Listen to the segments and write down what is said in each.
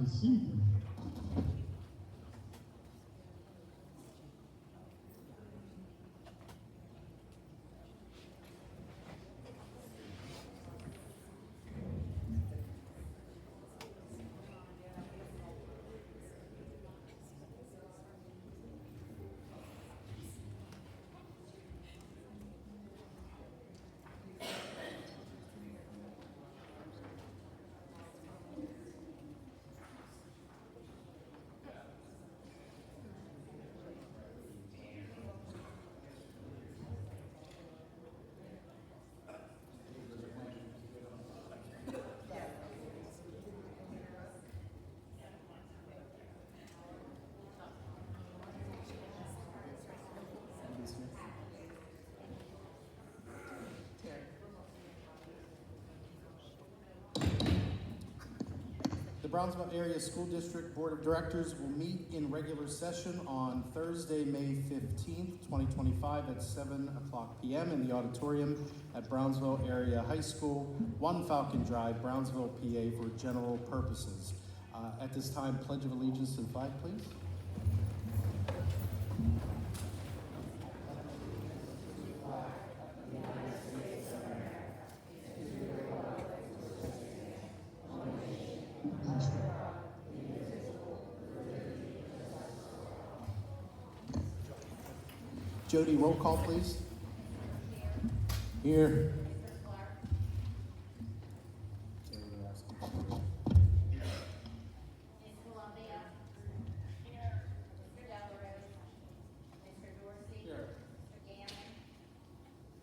this evening. The Brownsville Area School District Board of Directors will meet in regular session on Thursday, May 15th, 2025 at 7 o'clock p.m. in the auditorium at Brownsville Area High School, 1 Falcon Drive, Brownsville, PA, for general purposes. At this time, Pledge of Allegiance to the flag, please. Jody, roll call, please. Here.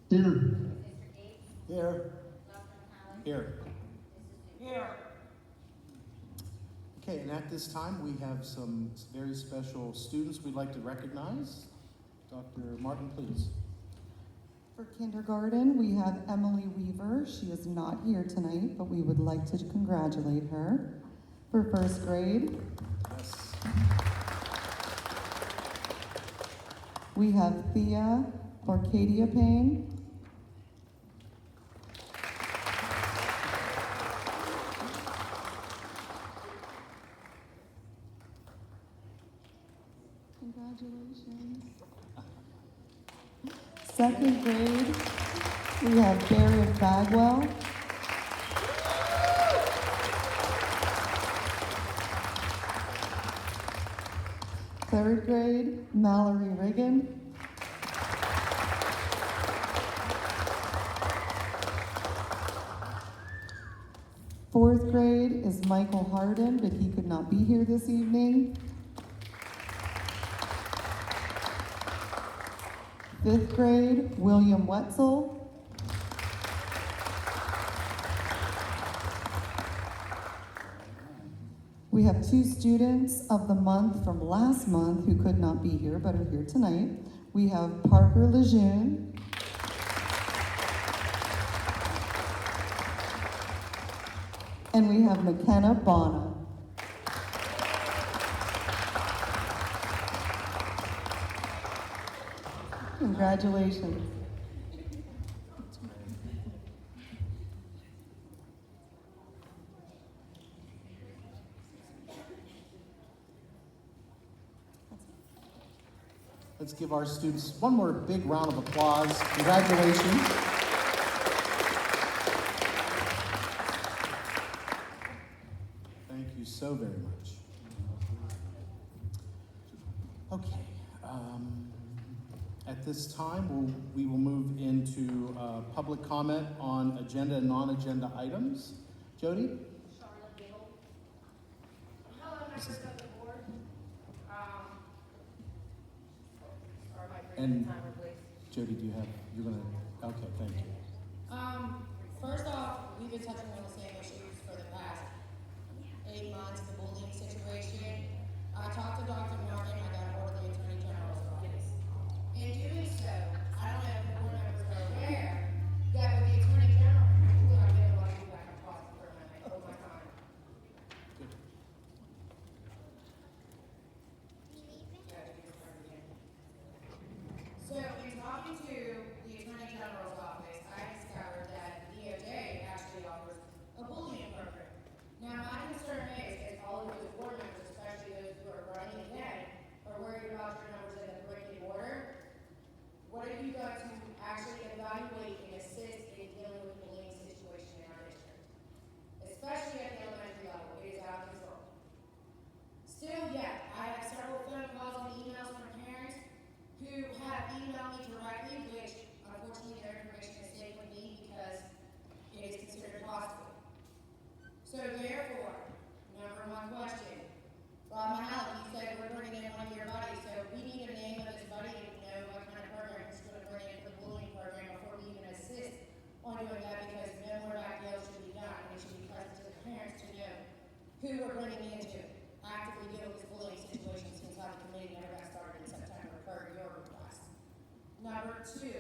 Here. Here. Here. Here. Okay, and at this time we have some very special students we'd like to recognize. Dr. Martin, please. For kindergarten, we have Emily Weaver. She is not here tonight, but we would like to congratulate her. For first grade, Yes. we have Thea Orcadia Payne. Congratulations. Second grade, we have Barry Bagwell. Third grade, Mallory Riggin. Fourth grade is Michael Harden, but he could not be here this evening. Fifth grade, William Wetzel. We have 2 students of the month from last month who could not be here but are here tonight. We have Parker Lejeune. And we have McKenna Bonner. Congratulations. Let's give our students one more big round of applause. Congratulations. Thank you so very much. Okay. At this time, we will move into public comment on agenda and non-agenda items. Jody? Charlotte Biddle. Hello, members of the board. Start by bringing And the timer, please. Jody, you're gonna, okay, thank you. First off, we've been touching on the same issues for the past 8 months, the bullying situation. I talked to Dr. Martin, I got hold of the Attorney General's office. In doing so, I don't know if the board members are aware that with the Attorney General, I've been able to go back and forth for my time. So, in talking to the Attorney General's office, I discovered that DOJ actually offers a bullying program. Now, my concern is all of those running into actively deal with this bullying situation since how the committee never got started in September per your request. Number two,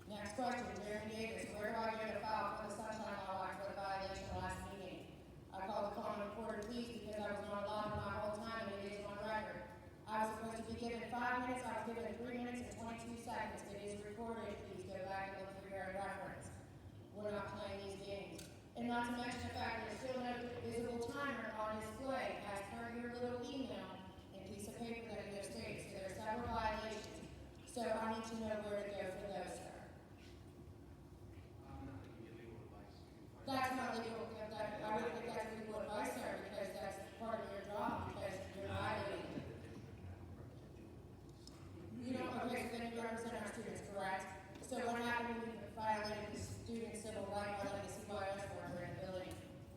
next question, Jeremy Davis, where do I get a file for the Sunshine Law Act for the violation last meeting? I called the common reporter, please, because I was not allowed my whole time and it is on record. I was supposed to be given 5 minutes, I was given 3 minutes and 22 seconds. It is recorded, please go back and look for your reference. We're not playing these games. And not to mention the fact that there's still no visible timer on display as per your little email and piece of paper that you states. So there are several violations. So I need to know where to go for those, sir. That's not legal. I wouldn't think that's legal advice, sir, because that's part of your job, because you're violating. You don't, okay, so then you represent our students, correct? So what happened when you violated the student civil right by letting the CYS worker in the building,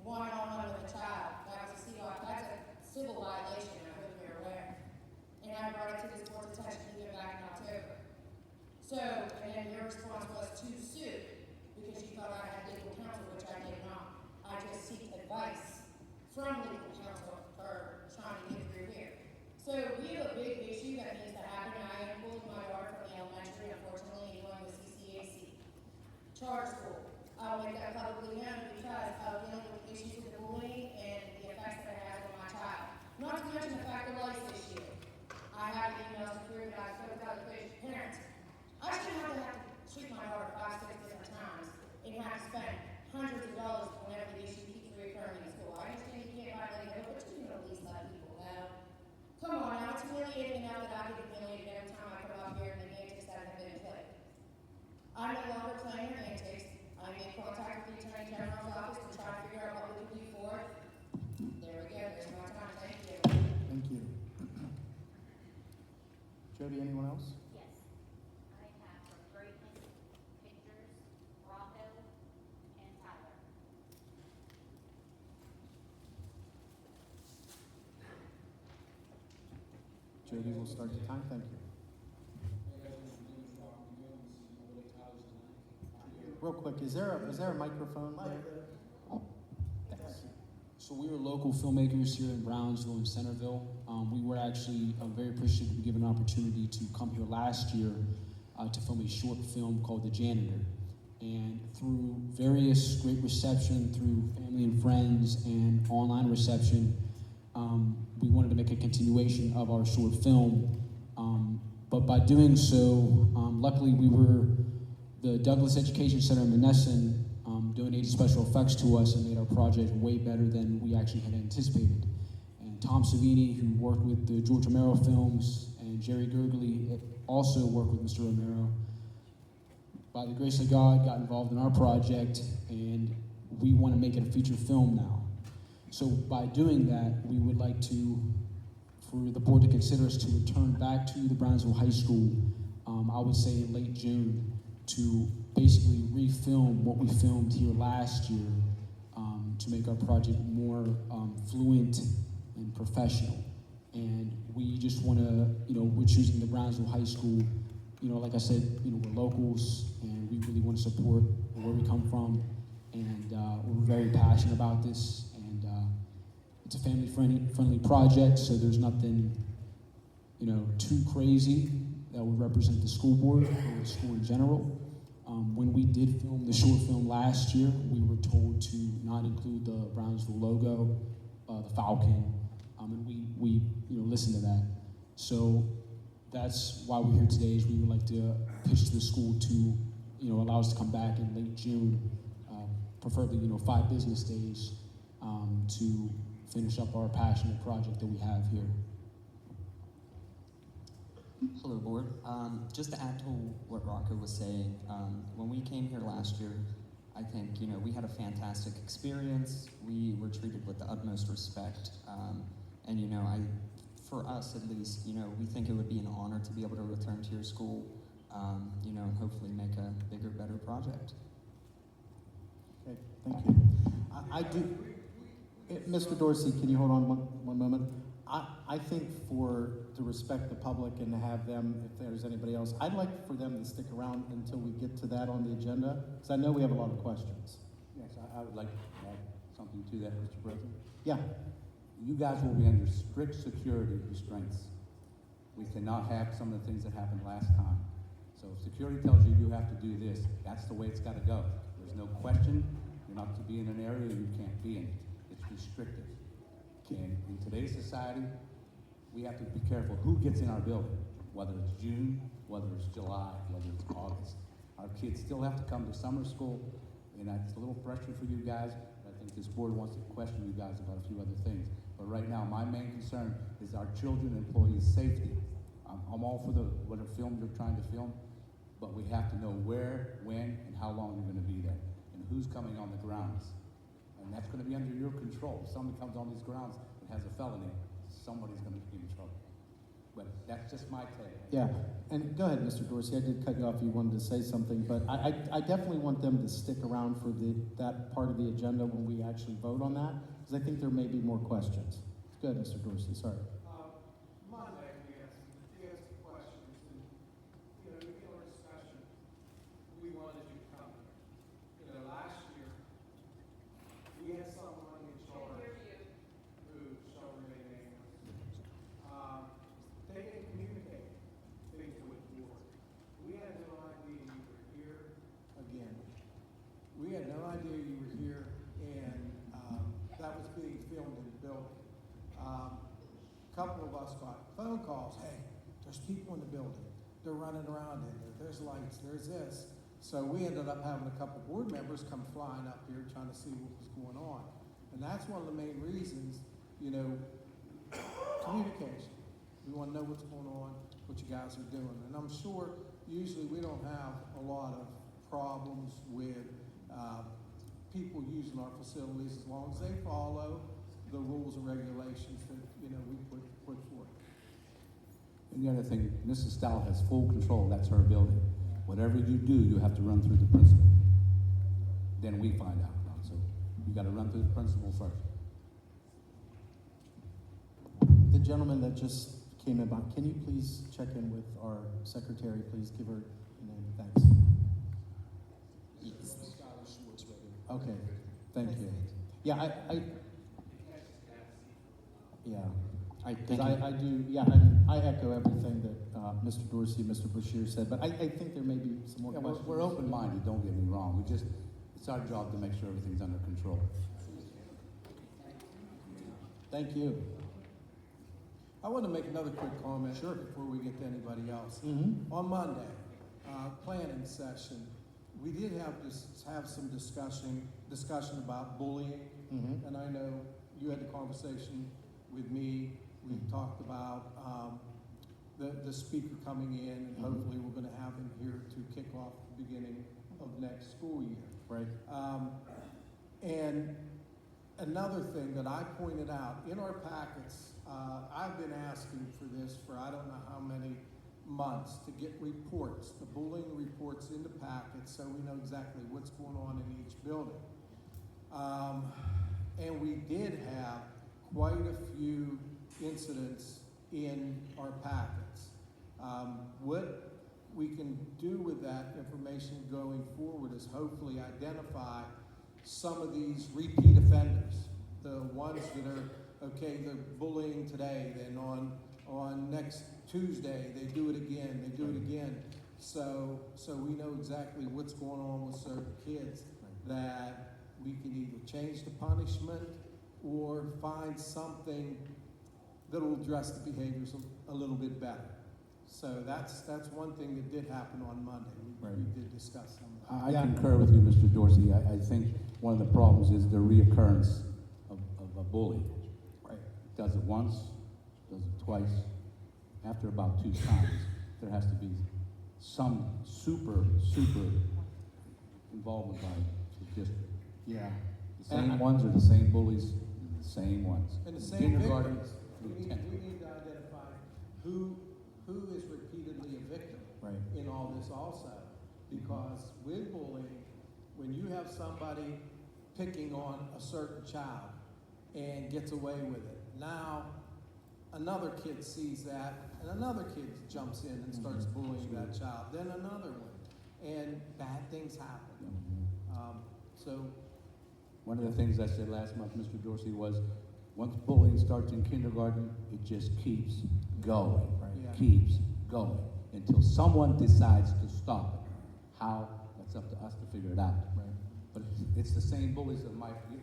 one-on-one with a child? That was a that's a civil violation, I hope you're aware. And I brought it to this board's attention even back in October. So, and then your response was to sue, because you thought I had legal counsel, which I did not. I just seek advice from legal counsel for trying to get through here. So we have a big issue that needs to happen. I am pulling my daughter from the elementary, unfortunately, and going with CCAC. Charter school. I'll make that publicly known because of dealing with issues with the bullying and the effects that it has on my child. Not to mention the fact of life issue. I have emails to prove that I spoke to other parents. I shouldn't have to treat my daughter 5, 6 different times and have to spend hundreds of dollars whenever the issue keeps reoccurring in school. I understand you can't violate it, but you can at least let people know. Come on now, it's humiliating enough that I get humiliated every time I come up here and the antics that have been played. I'm no longer playing your antics. I'm in contact with the Attorney General's office to try to figure out what we can do for it. There we go, there's my time, thank you. Thank you. Jody, anyone else? Yes. I have from Greatness Pictures, Rocco, and Tyler. Jody will start the time, thank you. Real quick, is there a microphone there? Thanks. So we are local filmmakers here in Brownsville and Centerville. We were actually very appreciative to be given an opportunity to come here last year to film a short film called The Janitor. And through various great reception, through family and friends and online reception, we wanted to make a continuation of our short film. But by doing so, luckily the Douglas Education Center in Menneson donated special effects to us and made our project way better than we actually had anticipated. And Tom Savini, who worked with the George Romero films, and Jerry Gergely also worked with Mr. Romero, by the grace of God, got involved in our project, and we want to make it a feature film now. So by doing that, we would like for the board to consider us to return back to the Brownsville High School, I would say in late June, to basically refilm what we filmed here last year to make our project more fluent and professional. And we just want to, we're choosing the Brownsville High School. Like I said, we're locals and we really want to support where we come from. And we're very passionate about this. And it's a family-friendly project, so there's nothing, too crazy that would represent the school board or the school in general. When we did film the short film last year, we were told to not include the Brownsville logo, the Falcon, and we listened to that. So that's why we're here today. Is we would like to pitch to the school to allow us to come back in late June, preferably 5 business days, to finish up our passionate project that we have here. Hello, board. Just to add to what Rocco was saying, when we came here last year, I think, we had a fantastic experience. We were treated with the utmost respect. And, for us at least, we think it would be an honor to be able to return to your school, and hopefully make a bigger, better project. Okay, thank you. I do, Mr. Dorsey, can you hold on one moment? I think to respect the public and to have them, if there's anybody else, I'd like for them to stick around until we get to that on the agenda, because I know we have a lot of questions. Yes, I would like to add something to that, Mr. President. Yeah. you guys will be under strict security restraints. We cannot have some of the things that happened last time. So if security tells you you have to do this, that's the way it's gotta go. There's no question, you're not to be in an area you can't be in. It's restricted. And in today's society, we have to be careful who gets in our building, whether it's June, whether it's July, whether it's August. Our kids still have to come to summer school, and that's a little pressure for you guys. I think this board wants to question you guys about a few other things. But right now, my main concern is our children and employees' safety. I'm all for whatever film you're trying to film, but we have to know where, when, and how long you're gonna be there, and who's coming on the grounds. And that's gonna be under your control. If somebody comes on these grounds and has a felony, somebody's gonna be in trouble. But that's just my take. Yeah, and go ahead, Mr. Dorsey, I did cut you off, you wanted to say something, but I definitely want them to stick around for that part of the agenda when we actually vote on that, because I think there may be more questions. Go ahead, Mr. Dorsey, sorry. Monday, we had some questions, and, in our discussion, we wanted you to come here. Last year, we had someone in charge who shall remain nameless. They didn't communicate things with the board. We had no idea you were here again. We had no idea you were here, and that was being filmed in the building. A couple of us got phone calls, hey, there's people in the building. They're running around in there. There's lights, there's this. So we ended up having a couple board members come flying up here trying to see what was going on. And that's one of the main reasons, communication. We want to know what's going on, what you guys are doing. And I'm sure usually we don't have a lot of problems with people using our facilities as long as they follow the rules and regulations that, we put forth. And the other thing, Mrs. Stout has full control, that's her building. Whatever you do, you have to run through the principal. Then we find out. So you gotta run through the principal first. The gentleman that just came in, can you please check in with our secretary, please give her a name, thanks. Okay, thank you. Yeah, I do, and I echo everything that Mr. Dorsey, Mr. Bashir said, but I think there may be some more Yeah, questions. we're open-minded, don't get me wrong. It's our job to make sure everything's under control. Thank you. I want to make another quick comment before we get to anybody else. Mm-hmm. On Monday, planning session, we did have some discussion about bullying, Mm-hmm. and I know you had the conversation with me. We talked about the speaker coming in, and hopefully we're going to have him here to kick off the beginning of next school year. Right. And another thing that I pointed out in our packets, I've been asking for this for I don't know how many months to get reports, the bullying reports into packets so we know exactly what's going on in each building. And we did have quite a few incidents in our packets. What we can do with that information going forward is hopefully identify some of these repeat offenders, the ones that are, okay, they're bullying today, then on next Tuesday, they do it again. So we know exactly what's going on with certain kids, that we can either change the punishment or find something that will address the behaviors a little bit better. So that's one thing that did happen on Monday. We did discuss some of that. I concur with you, Mr. Dorsey. I think one of the problems is the reoccurrence of a bully. Right. Does it once, does it twice. After about 2 times, there has to be some super involvement by the district. Yeah. The same ones are the same bullies, the same ones. And the same Kindergarten victims. through We 10th grade. need to identify who is repeatedly a victim Right. in all this also. Because with bullying, when you have somebody picking on a certain child and gets away with it, now another kid sees that and another kid jumps in and starts bullying that child, then another one. And bad things happen. So One of the things I said last month, Mr. Dorsey, was Once bullying starts in kindergarten, it just keeps going, Yeah. keeps going, until someone decides to stop it. How? That's up to us to figure it out. Right. But it's the same bullies of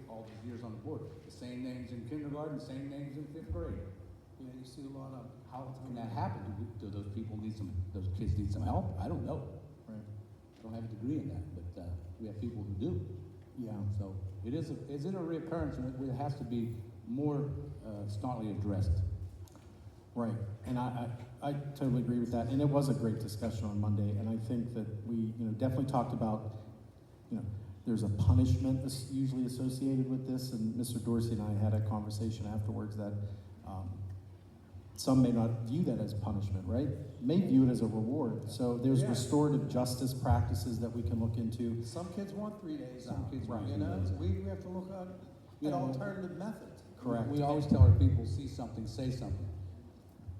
all these years on the board. The same names in kindergarten, same names in 5th grade. Yeah, you see a lot of. How can that happen? Do those kids need some help? I don't know. Right. I don't have a degree in that, but we have people who do. Yeah. So is it a reoccurrence, and it has to be more staunchly addressed. Right, and I totally agree with that, and it was a great discussion on Monday, and I think that we, definitely talked about, there's a punishment usually associated with this, and Mr. Dorsey and I had a conversation afterwards that some may not view that as punishment, right? May view it as a reward, so there's Yeah. restorative justice practices that we can look into. Some kids want 3 days Some out. kids want You 3 know, days out. we have to look at Yeah. alternative methods. Correct. We always tell our people, see something, say something.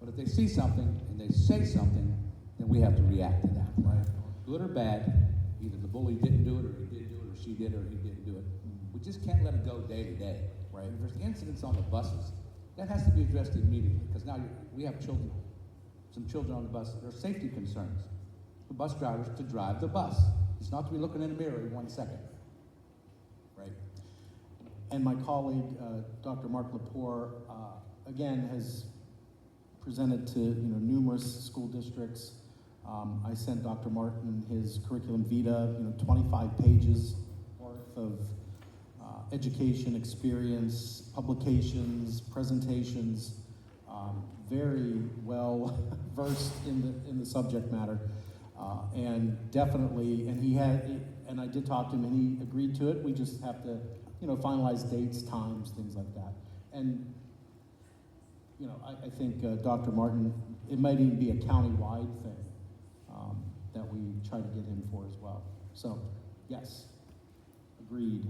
But if they see something and they say something, then we have to react to that. Right. Good or bad, either the bully didn't do it, or he did do it, or she did, or he didn't do it. We just can't let it go day to day. Right. If there's incidents on the buses, that has to be addressed immediately, because now we have some children on the bus. There are safety concerns for bus drivers to drive the bus. It's not to be looking in a mirror every 1 second. Right. And my colleague, Dr. Mark Lepore, again, has presented to numerous school districts. I sent Dr. Martin his curriculum vitae, 25 pages worth of education experience, publications, presentations, very well versed in the subject matter, and definitely, and I did talk to him, and he agreed to it. We just have to, finalize dates, times, things like that. And I think Dr. Martin, it might even be a county-wide thing that we try to get him for as well. So, yes, agreed.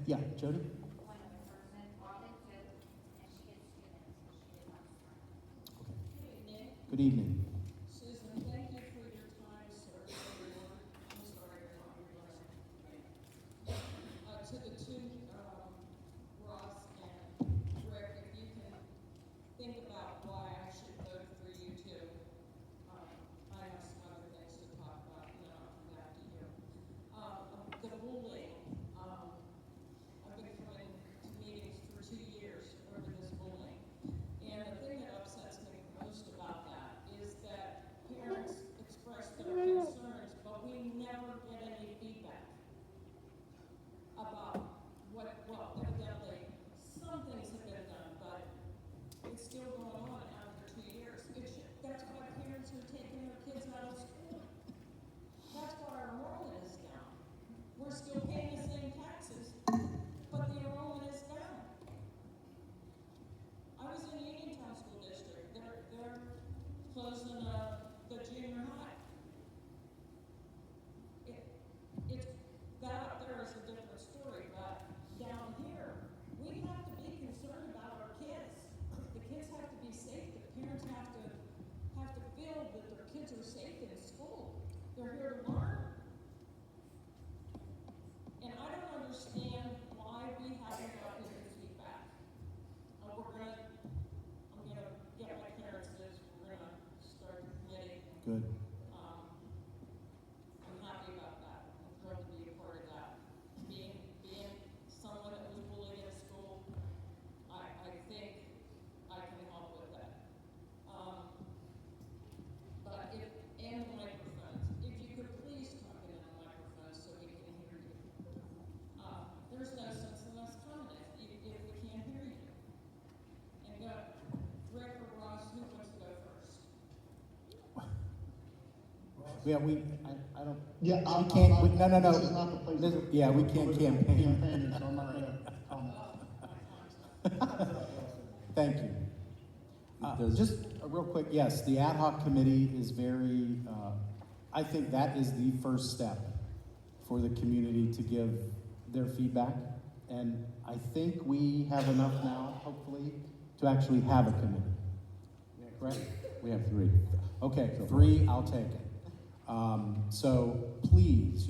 Yeah, Jody? One other person brought it to, and she gets 2 minutes, because she did not start. Okay. Good evening. Susan, thank you for your time, sir. I'm sorry, to the two, Ross and Rick, if you can think about why I should vote for you two. I have some other things to talk about, and then I'll come back to you. The bullying, I've been coming to meetings for 2 years over this bullying. And the thing that upsets me most about that is that parents express their concerns, but we never get any feedback about well, evidently, some things have been done, but it's still going on after 2 years. That's why parents are taking their kids out of school. That's why our enrollment is down. We're still paying the same taxes, but the enrollment is down. I was in Uniontown School District. They're closing the junior high. That up there is a different story, but down here, we have to be concerned about our kids. The kids have to be safe. The parents have to feel that their kids are safe in school. They're here to learn. And I don't understand why we haven't gotten this feedback. I'm gonna get my clearances. We're gonna start the committee. Good. I'm happy about that. I'm thrilled to be a part of that. Being someone that was bullied in school, I think I can help with that. But and the microphones, if you could please talk into the microphones so we can hear you. There's no sense in us coming if we can't hear you. And Rick or Ross, who wants to go first? Yeah, I don't. Yeah, We can't. No. This is not the place. This- yeah, we can't campaign. Campaigning, so I'm not gonna comment. Thank you. Does- Just real quick, yes, the ad hoc committee is very, I think that is the first step for the community to give their feedback. And I think we have enough now, hopefully, to actually have a committee. Correct? We have 3. Okay, So 3, I'll take it. So please,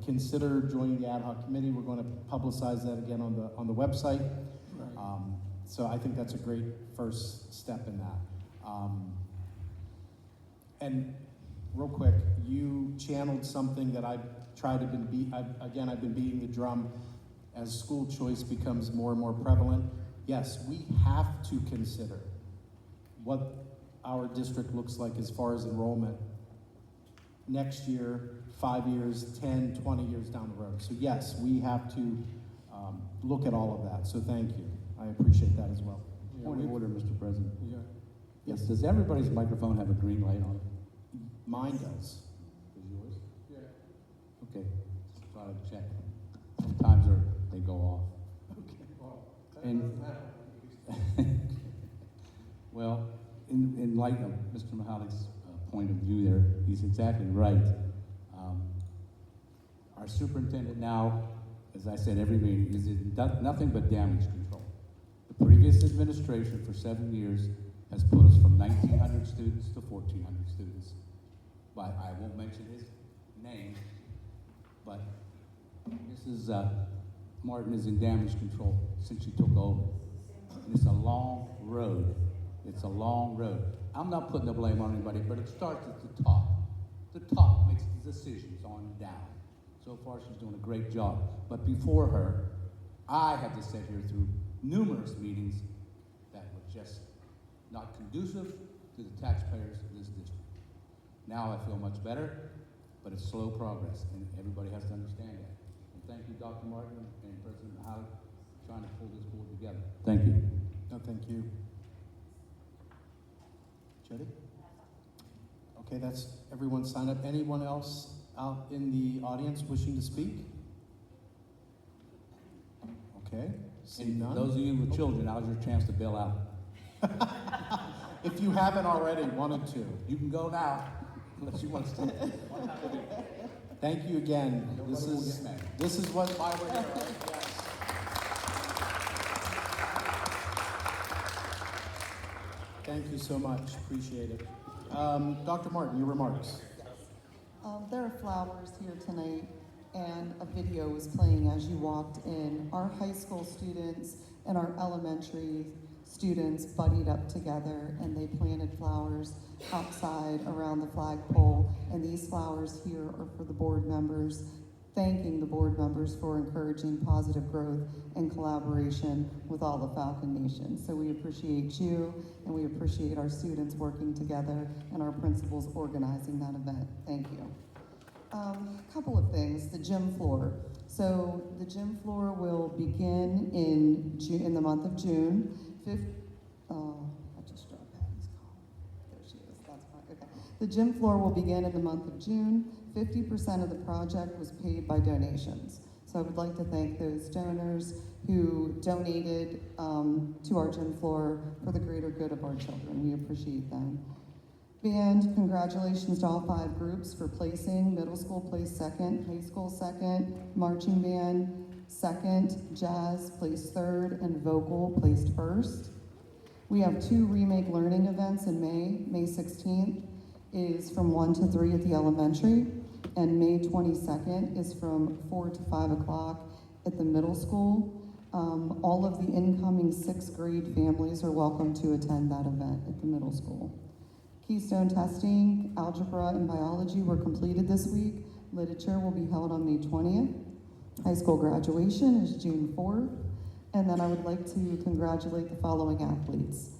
consider joining the ad hoc committee. We're going to publicize that again on the website. So I think that's a great first step in that. And real quick, you channeled something that I've tried to I've been beating the drum as school choice becomes more and more prevalent. Yes, we have to consider what our district looks like as far as enrollment next year, 5 years, 10, 20 years down the road. So yes, we have to look at all of that. So thank you. I appreciate that as well. Point of order, Mr. President. Yeah. Yes, Does everybody's microphone have a green light on it? mine does. Does yours? Yeah. Okay, just thought I'd check. Sometimes they go off. Okay, well, that And- doesn't happen. Well, in light of Mr. Mahalik's point of view there, he's exactly right. Our superintendent now, as I said every meeting, is in nothing but damage control. The previous administration for 7 years has put us from 1,900 students to 1,400 students. But I won't mention his name, but Mrs. Martin is in damage control since she took over. And it's a long road. It's a long road. I'm not putting the blame on anybody, but it starts at the top. The top makes the decisions on down. So far, she's doing a great job. But before her, I had to sit here through numerous meetings that were just not conducive to the taxpayers of this district. Now I feel much better, but it's slow progress, and everybody has to understand that. And thank you, Dr. Martin and President Howard, trying to pull this board together. Thank you. No, thank you. Jody? Okay, that's everyone signed up. Anyone else out in the audience wishing to speak? Okay, seeing And none. those of you with children, now's your chance to bail out. If you haven't already wanted to. You can go now, unless you want to stay. Thank you again. Nobody will get mad. This is why we're here, right? Yes. Thank you so much. Appreciate it. Dr. Martin, your remarks. There are flowers here tonight, and a video was playing as you walked in. Our high school students and our elementary students buddied up together, and they planted flowers outside around the flagpole. And these flowers here are for the board members, thanking the board members for encouraging positive growth and collaboration with all the Falcon Nation. So we appreciate you, and we appreciate our students working together and our principals organizing that event. Thank you. A couple of things. The gym floor. So the gym floor will begin in the month of June. I just dropped Patty's call. There she is. That's fine. Okay. The gym floor will begin in the month of June. 50% of the project was paid by donations. So I would like to thank those donors who donated to our gym floor for the greater good of our children. We appreciate them. Band, congratulations to all 5 groups for placing. Middle school placed second, high school second, marching band second, jazz placed third, and vocal placed first. We have 2 remake learning events in May. May 16th is from 1 to 3 at the elementary, and May 22nd is from 4 to 5 o'clock at the middle school. All of the incoming 6th grade families are welcome to attend that event at the middle school. Keystone testing, algebra, and biology were completed this week. Literature will be held on May 20th. High school graduation is June 4th. And then I would like to congratulate the following athletes.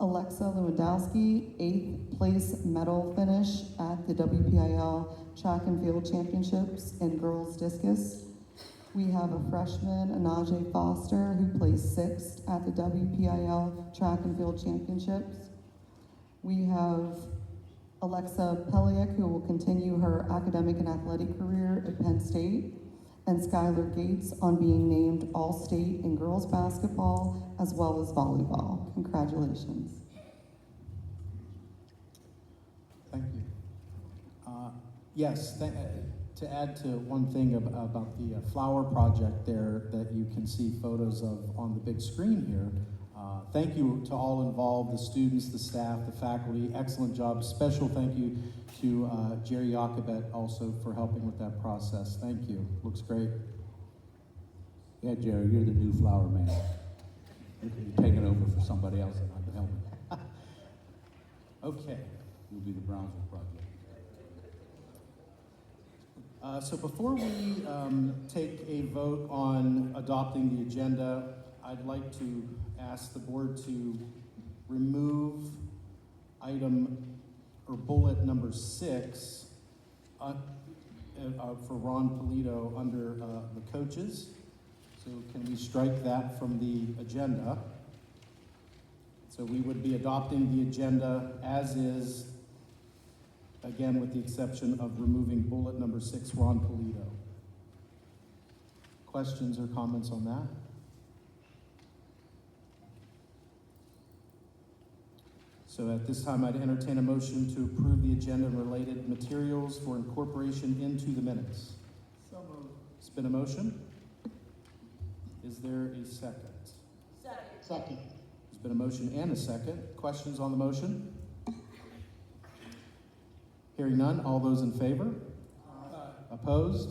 Alexa Lewandowski, 8th place medal finish at the WPIL Track and Field Championships in girls discus. We have a freshman, Anaje Foster, who placed 6th at the WPIL Track and Field Championships. We have Alexa Peliak, who will continue her academic and athletic career at Penn State, and Skylar Gates on being named All-State in girls basketball as well as volleyball. Congratulations. Thank you. Yes, to add to one thing about the flower project there that you can see photos of on the big screen here, Thank you to all involved, the students, the staff, the faculty, excellent job. Special thank you to Jerry Yakabet also for helping with that process. Thank you, looks great. Yeah, Jerry, you're the new flower man. You're taking over for somebody else that I've been helping. Okay. You'll be the Brownsville project. So before we take a vote on adopting the agenda, I'd like to ask the board to remove item or bullet number 6 for Ron Polito under the coaches. So can we strike that from the agenda? So we would be adopting the agenda as is, again, with the exception of removing bullet number 6, Ron Polito. Questions or comments on that? So at this time, I'd entertain a motion to approve the agenda and related materials for incorporation into the minutes. So moved. It's been a motion. Is there a second? Second. There's been a motion and a second. Questions on the motion? Hearing none, all those in favor? Opposed?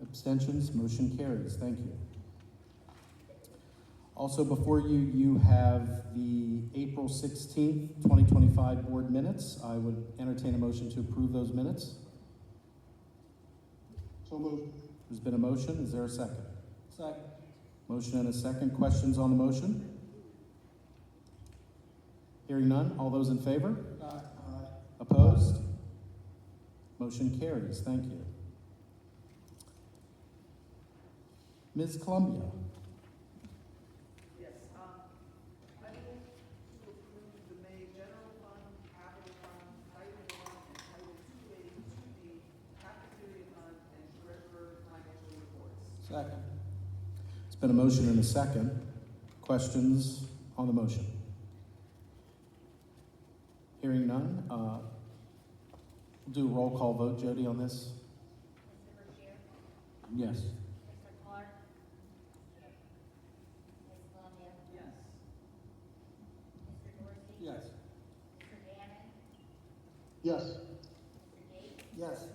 Abstentions? Motion carries. Thank you. Also before you, you have the April 16th, 2025 board minutes. I would entertain a motion to approve those minutes. So moved. There's been a motion. Is there a second? Second. Motion and a second. Questions on the motion? Hearing none, all those in favor? Opposed? Motion carries. Thank you. Ms. Columbia. Yes, I move to approve the May General Fund, Capital Fund, Title I, and Title 2A, 2B, Cafeteria Fund, and Treasurer financial reports. Second. It's been a motion and a second. Questions on the motion? Hearing none, we'll do a roll call vote, Jody, on this. Mr. Bashir? Yes. Mr. Clark? Ms. Columbia? Yes. Mr. Dorsey? Yes. Mr. Gannon? Yes. Mr. Gates? Yes. Dr.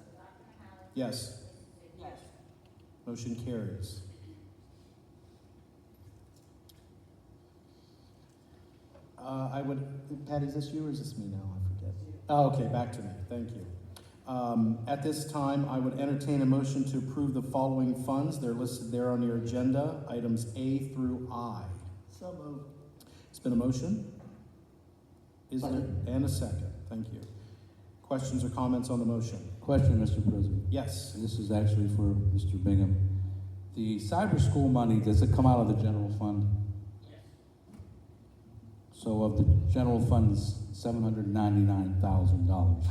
Mahalik? Yes. Mrs. Yes. Motion carries. I would, Patty, is this you or is this me now? I forget. Oh, okay, back to me. Thank you. At this time, I would entertain a motion to approve the following funds. They're listed there on your agenda, items A through I. So moved. It's been a motion. Is there, Second. and a second. Thank you. Questions or comments on the motion? Question, Mr. President. Yes. This is actually for Mr. Bingham. The cyber school money, does it come out of the general fund? Yes. So of the general fund's $799,000,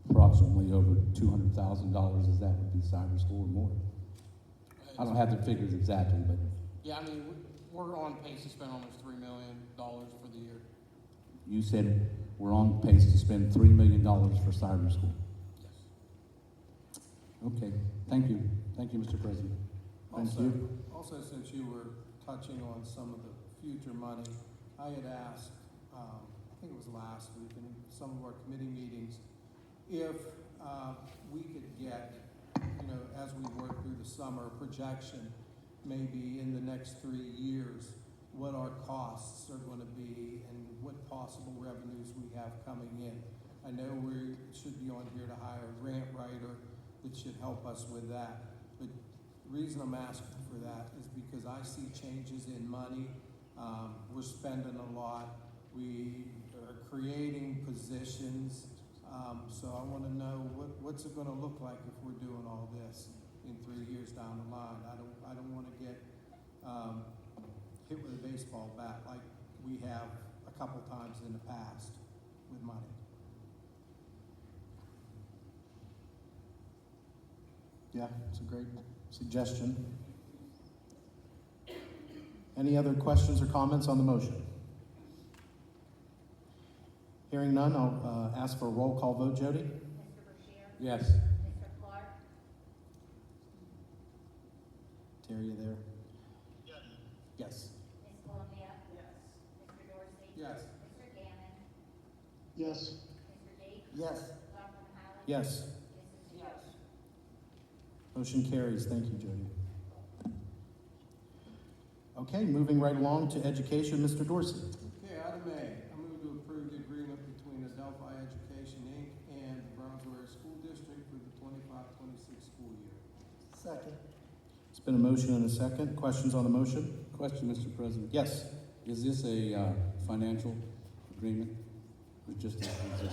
approximately over $200,000 is that would be cyber school or more. I don't have the figures exactly, but Yeah, I mean, we're on pace to spend almost $3 million for the year. you said we're on pace to spend $3 million for cyber school. Yes. Okay, thank you. Thank you, Mr. President. Thank Also, you. also, since you were touching on some of the future money, I had asked, I think it was last week in some of our committee meetings, if we could get, as we work through the summer, projection, maybe in the next 3 years, what our costs are going to be and what possible revenues we have coming in. I know we should be on here to hire a grant writer that should help us with that. But the reason I'm asking for that is because I see changes in money. We're spending a lot. We are creating positions. So I want to know what's it going to look like if we're doing all this in 3 years down the line. I don't want to get hit with a baseball bat like we have a couple times in the past with money. Yeah, it's a great suggestion. Any other questions or comments on the motion? Hearing none, I'll ask for a roll call vote. Jody? Mr. Bashir? Yes. Mr. Clark? Terry, you there? Yes. Ms. Columbia? Yes. Mr. Dorsey? Yes. Mr. Gammon? Yes. Mr. Gates? Yes. Dr. Mahalik? Yes. Mrs. Yes. Motion carries. Thank you, Jody. Okay, moving right along to education, Mr. Dorsey. Okay, item A, I move to approve the agreement between Adelphi Education, Inc. and the Brownsville School District for the 25-26 school year. Second. It's been a motion and a second. Questions on the motion? Question, Mr. President. Yes. Is this a financial agreement or just is this?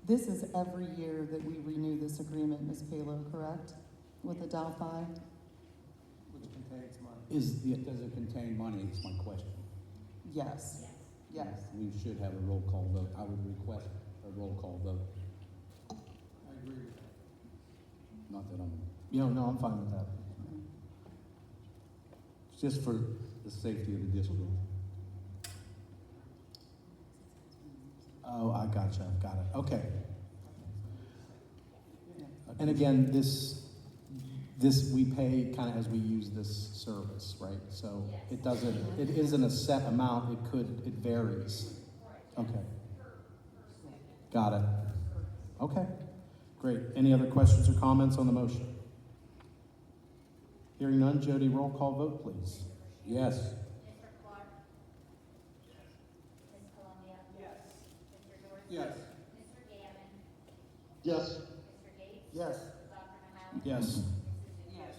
This is every year that we renew this agreement, Ms. Palo, correct? With Adelphi? Which contains money. Does it contain money? Is my question. Yes. Yes. We should have a roll call vote. I would request a roll call vote. I agree with that. Not that I'm, No, I'm fine with that. it's just for the safety of the district. Oh, I gotcha. Got it. Okay. And again, this we pay kind of as we use this service, right? So it isn't a set amount. It varies. Okay. Got it. Okay. Great. Any other questions or comments on the motion? Hearing none, Jody, roll call vote, please. Yes. Mr. Clark? Ms. Columbia? Yes. Mr. Dorsey? Yes. Mr. Gammon? Yes. Mr. Gates? Yes. Dr. Mahalik? Yes. Mrs. Yes.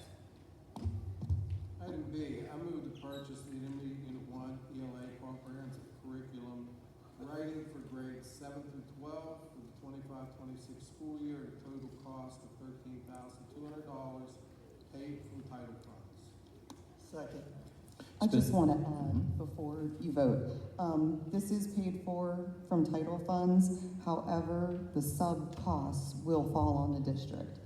Item B, I move to purchase the Intermediate Unit 1 ELA Comprehensive Curriculum Writing for grades 7 through 12 for the 25-26 school year at a total cost of $13,200 paid from title funds. Second. I just want to add before you vote, this is paid for from title funds. However, the sub costs will fall on the district.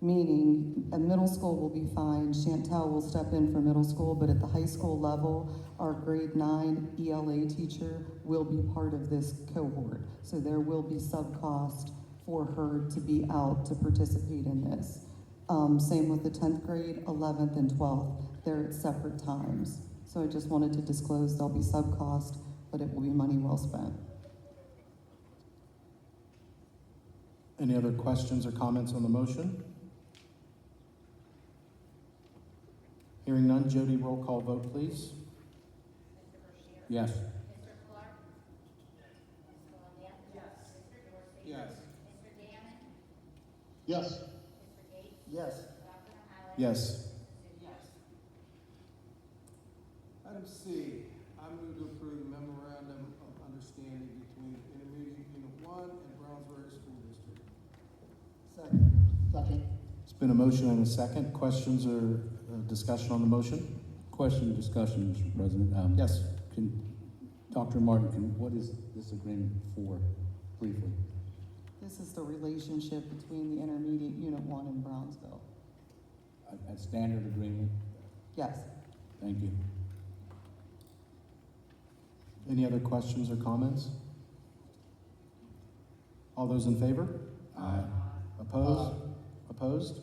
Meaning, a middle school will be fine, Chantel will step in for middle school, but at the high school level, our grade 9 ELA teacher will be part of this cohort. So there will be sub cost for her to be out to participate in this. Same with the 10th grade, 11th, and 12th. They're at separate times. So I just wanted to disclose there'll be sub cost, but it will be money well spent. Any other questions or comments on the motion? Hearing none, Jody, roll call vote, please. Mr. Bashir? Yes. Mr. Clark? Ms. Columbia? Yes. Mr. Dorsey? Yes. Mr. Gammon? Yes. Mr. Gates? Yes. Dr. Mahalik? Yes. Yes. Item C, I move to approve the memorandum of understanding between Intermediate Unit 1 and Brownsville School District. Second. It's been a motion and a second. Questions or discussion on the motion? Question, discussion, Mr. President. Yes. Dr. Martin, what is this agreement for, briefly? This is the relationship between the Intermediate Unit 1 and Brownsville. A standard agreement? Yes. Thank you. Any other questions or comments? All those in favor? Aye. Opposed? Opposed?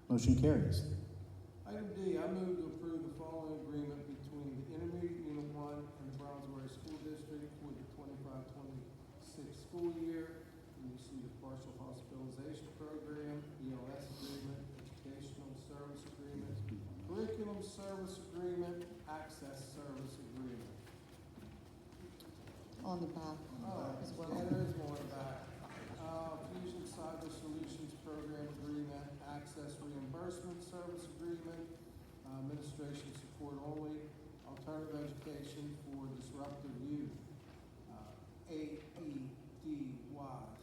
Motion carries. Item D, I move to approve the following agreement between the Intermediate Unit 1 and the Brownsville School District for the 25-26 school year. We see the partial hospitalization program, ELS agreement, educational service agreement, curriculum service agreement, access service agreement. On the back as well. Yeah, there is more in that. Fusion Cyber Solutions Program Agreement, Access Reimbursement Service Agreement, Administration Support Only, Alternative Education for Disruptive Youth, AEDY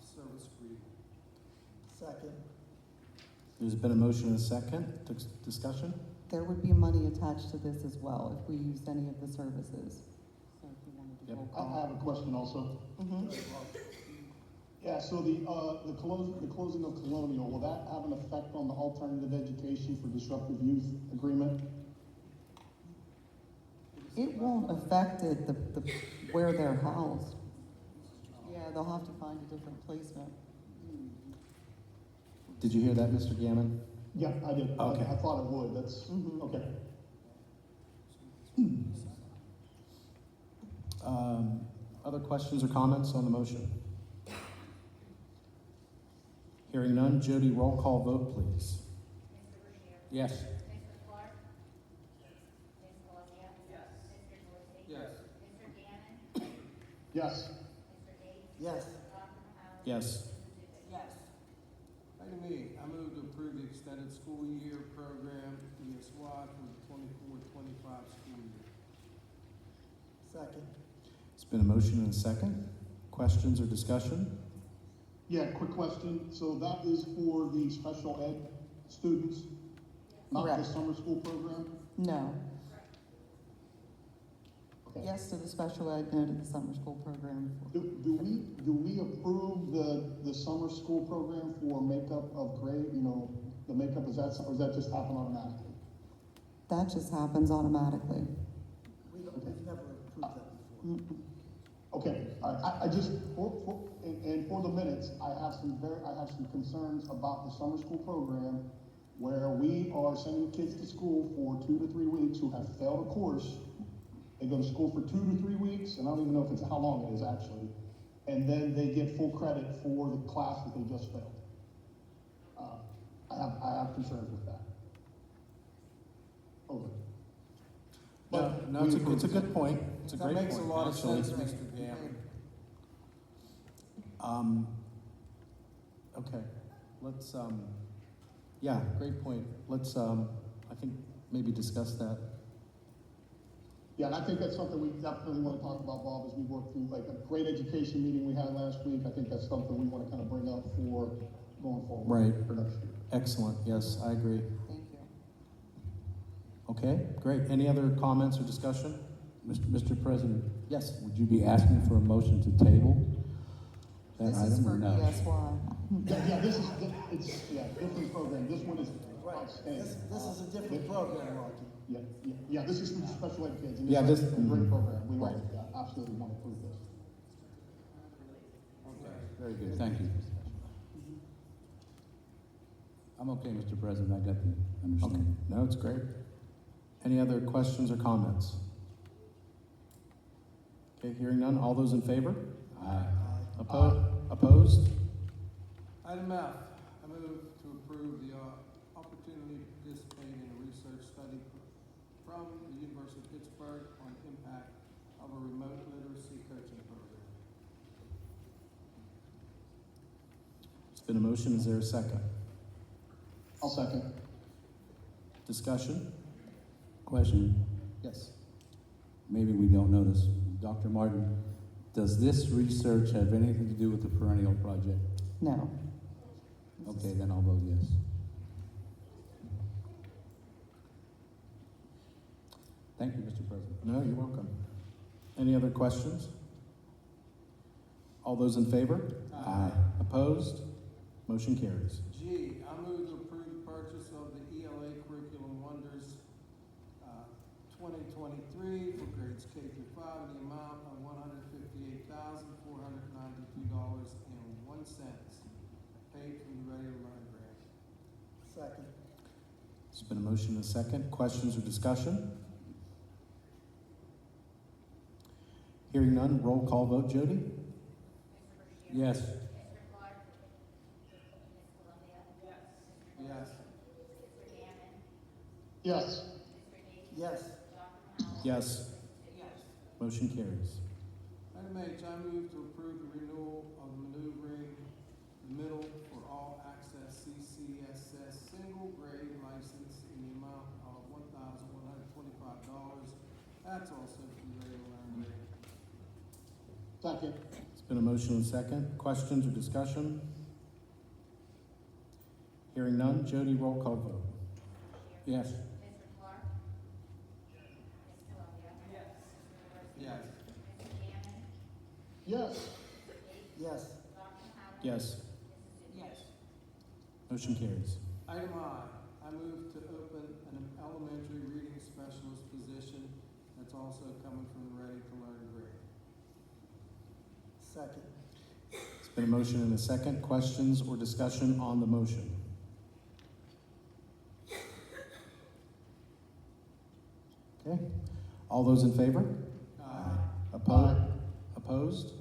Service Agreement. Second. There's been a motion and a second. Discussion? There would be money attached to this as well if we used any of the services. So if you wanted to Yep. roll I call. have a question also. Yeah, so the closing of Colonial, will that have an effect on the alternative education for disruptive youth agreement? It won't affect it, where they're housed. Yeah, they'll have to find a different placement. Did you hear that, Mr. Gammon? Yeah, I did. Okay. I thought it would, that's, Mhm. okay. Other questions or comments on the motion? Hearing none, Jody, roll call vote, please. Mr. Bashir? Yes. Mr. Clark? Ms. Colosia? Yes. Mr. Dorsey? Yes. Mr. Gammon? Yes. Mr. Gates? Yes. Dr. Mahal? Yes. Mrs. Zubik? Yes. Item E, I move to approve the extended school year program, ESY, for the 24-25 school year. Second. It's been a motion and a second. Questions or discussion? Yeah, quick question. So that is for the special ed students, not the Correct. summer school program? No. Okay. Yes to the special ed, no to the summer school program. Do we approve the summer school program for makeup of grade, the makeup, or does that just happen automatically? That just happens automatically. We've never approved that before. Mm-mm. Okay, I just, and for the minutes, I have some concerns about the summer school program where we are sending kids to school for 2 to 3 weeks who have failed a course. They go to school for 2 to 3 weeks, and I don't even know if it's how long it is actually, and then they get full credit for the class that they just failed. I have concerns with that. Over. No, it's a good point. It's a That great point. makes a lot of actually. sense, Mr. Gammon. Okay, let's, yeah, great point. Let's, I think, maybe discuss that. Yeah, and I think that's something we definitely want to talk about, Bob, as we work through, like a great education meeting we had last week. I think that's something we want to kind of bring up for going forward. Right. For next year. Excellent, yes, I agree. Thank you. Okay, great. Any other comments or discussion? Mr. President, Yes. would you be asking for a motion to table that This is item for or no? ESY. Yeah, different program. This one is outstanding. This is a different program, Rocky. Yeah, this is for special ed kids. And Yeah, this this- is a great program. We right. like it. I absolutely want to approve this. Okay. Very good, thank you. I'm okay, Mr. President, I got the Okay, understanding. no, it's great. Any other questions or comments? Okay, hearing none. All those in favor? Aye. Opposed? Item F, I move to approve the opportunity to participate in a research study from the University of Pittsburgh on impact of a remote literacy coaching program. It's been a motion. Is there a second? I'll second. Discussion? Question, Yes. maybe we don't know this. Dr. Martin, does this research have anything to do with the perennial project? No. Okay, then I'll vote yes. Thank you, Mr. President. No, you're welcome. Any other questions? All those in favor? Aye. Opposed? Motion carries. G, I move to approve the purchase of the ELA Curriculum Wonders 2023 for grades K through 5 in the amount of $158,492.01, paid from the Ready to Learn grant. Second. There's been a motion and a second. Questions or discussion? Hearing none, roll call vote. Jody? Mr. Bashir? Yes. Mr. Clark? Ms. Colosia? Yes. Mr. Yes. Mr. Gammon? Yes. Mr. Gates? Yes. Dr. Mahal? Yes. Yes. Motion carries. Item H, I move to approve the renewal of maneuvering middle for all access CCSS single grade license in the amount of $1,125. That's also from the Ready to Learn grant. Second. It's been a motion and a second. Questions or discussion? Hearing none. Jody, roll call vote. Yes. Mr. Clark? Ms. Colosia? Yes. Mr. Dorsey? Yes. Mr. Gammon? Yes. Mr. Gates? Yes. Dr. Mahal? Yes. Mrs. Zubik? Yes. Motion carries. Item I, I move to open an elementary reading specialist position that's also coming from the Ready to Learn grant. Second. It's been a motion and a second. Questions or discussion on the motion? Okay. All those in favor? Aye. Opposed? Opposed?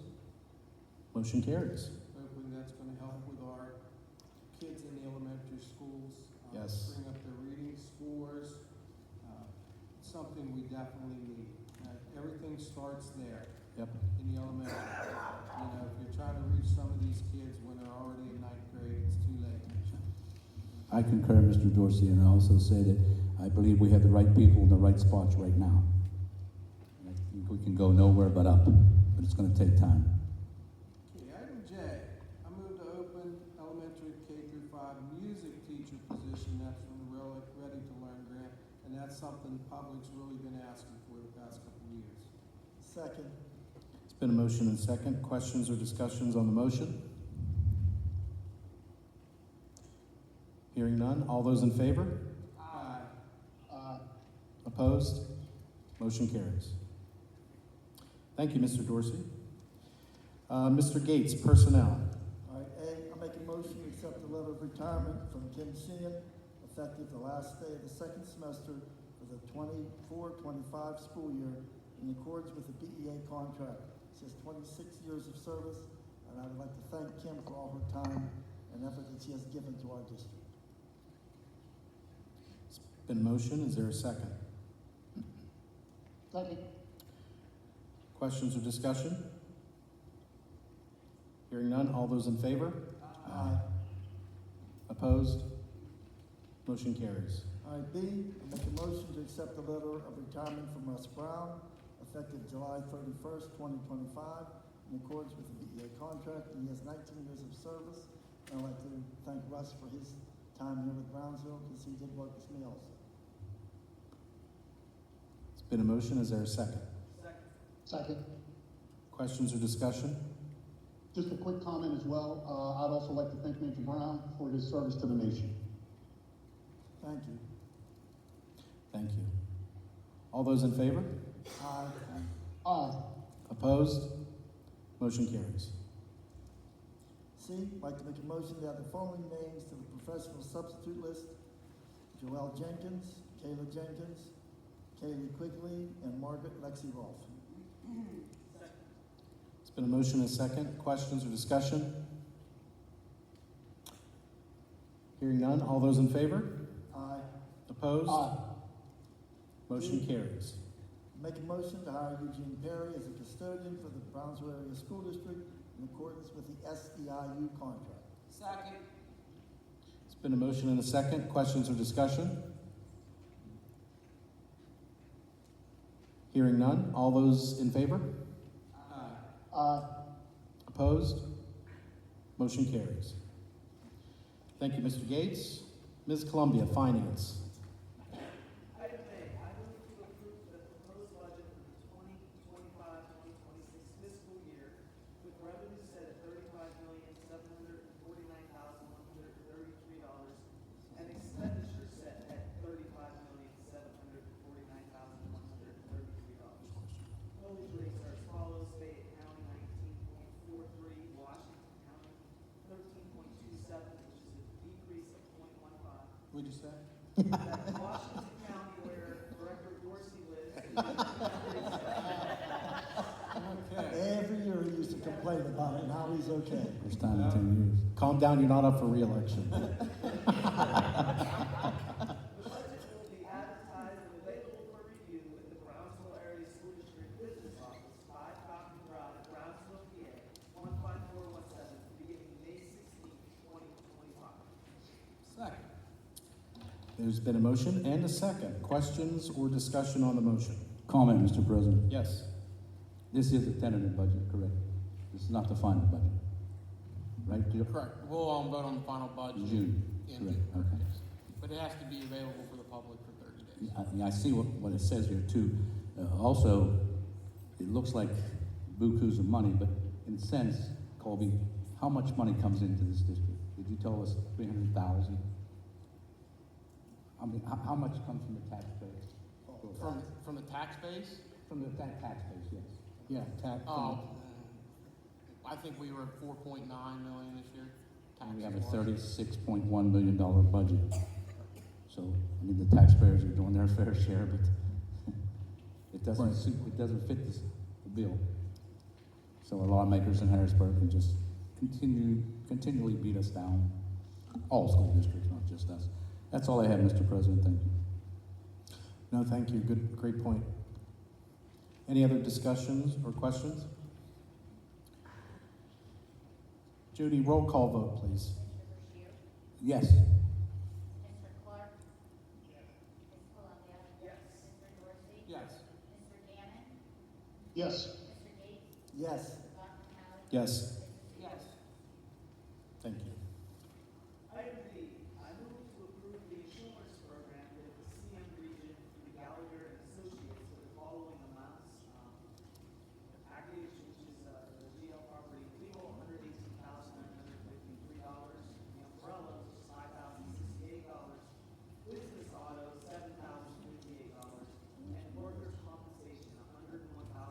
Motion carries. Hopefully that's gonna help with our kids in the elementary schools. Yes. Bring up their reading scores. Something we definitely need. Everything starts there Yep. in the elementary. You know, if you're trying to reach some of these kids when they're already in ninth grade, it's too late. I concur, Mr. Dorsey, and I also say that I believe we have the right people in the right spots right now. And I think we can go nowhere but up, but it's gonna take time. Okay, item J, I move to open elementary K through 5 music teacher position. That's from the Ready to Learn grant, and that's something the public's really been asking for the past couple of years. Second. It's been a motion and second. Questions or discussions on the motion? Hearing none. All those in favor? Aye. Opposed? Motion carries. Thank you, Mr. Dorsey. Mr. Gates, personnel. All right, A, I make a motion to accept the letter of retirement from Kim Sheehan, effective the last day of the second semester for the 24-25 school year in accordance with the BEA contract. She has 26 years of service, and I would like to thank Kim for all her time and effort that she has given to our district. It's been a motion. Is there a second? Second. Questions or discussion? Hearing none. All those in favor? Aye. Opposed? Motion carries. All right, B, I make a motion to accept the letter of retirement from Russ Brown, effective July 31st, 2025, in accordance with the BEA contract, and he has 19 years of service. And I'd like to thank Russ for his time here with Brownsville, because he did work with me also. It's been a motion. Is there a second? Second. Questions or discussion? Just a quick comment as well. I'd also like to thank Major Brown for his service to the nation. Thank you. Thank you. All those in favor? Aye. Aye. Opposed? Motion carries. C, I'd like to make a motion to add the following names to the professional substitute list: Joelle Jenkins, Kayla Jenkins, Kaylee Quigley, and Margaret Lexi Rolfe. It's been a motion and a second. Questions or discussion? Hearing none. All those in favor? Aye. Opposed? Aye. Motion carries. Make a motion to hire Eugene Perry as a custodian for the Brownsville Area School District in accordance with the SEIU contract. Second. It's been a motion and a second. Questions or discussion? Hearing none. All those in favor? Aye. Aye. Opposed? Motion carries. Thank you, Mr. Gates. Ms. Columbia, Finance. Item A, I move to approve the proposed budget for the 2025-2026 fiscal year with revenue set at $35,749,133 and expenditures set at $35,749,133. Millage rates are as follows: Fayette County 19.43, Washington County 13.27, which is a decrease of 0.15. What'd you say? Washington County, where Director Dorsey lives. Okay. Every year he used to complain about it, now he's okay. First time in 10 years. Calm down, you're not up for re-election. The budget will be advertised and available for review at the Brownsville Area School District Business Office, 5 Coffee Drive, Brownsville, PA, 15417, beginning May 16th, 2025. Second. There's been a motion and a second. Questions or discussion on the motion? Comment, Mr. President. Yes. This is a tentative budget, correct? This is not the final budget, right? Joe? Correct. We'll vote on the final budget. June, in correct, June. okay. Yes. But it has to be available for the public for 30 days. Yeah, I see what it says here too. Also, it looks like bukus of money, but in a sense, Colby, how much money comes into this district? Did you tell us 300,000? I mean, how much comes from the taxpayers? From the tax base? From the tax base, yes. Yeah, I think we were at 4.9 million this year. And we have a taxes-wise. $36.1 million budget. So, I mean, the taxpayers are doing their fair share, but It doesn't suit, it doesn't fit this, the bill. So our lawmakers in Harrisburg can just continually beat us down. All school districts, not just us. That's all I have, Mr. President, thank you. No, thank you. Good, great point. Any other discussions or questions? Judy, roll call vote, please. Mr. Bashir? Yes. Mr. Clark? Ms. Columbia? Yes. Mr. Dorsey? Yes. Mr. Gannon? Yes. Mr. Gates? Yes. Dr. Howard? Yes. Mrs. Seaver? Thank you. Item D, I move to approve the insurance program with the CM region through Gallagher and Associates for the following amounts. The package, which is, the GL property legal, $118,953. The umbrella, which is $5,068. Business auto, $7,058. And workers' compensation, $101,592.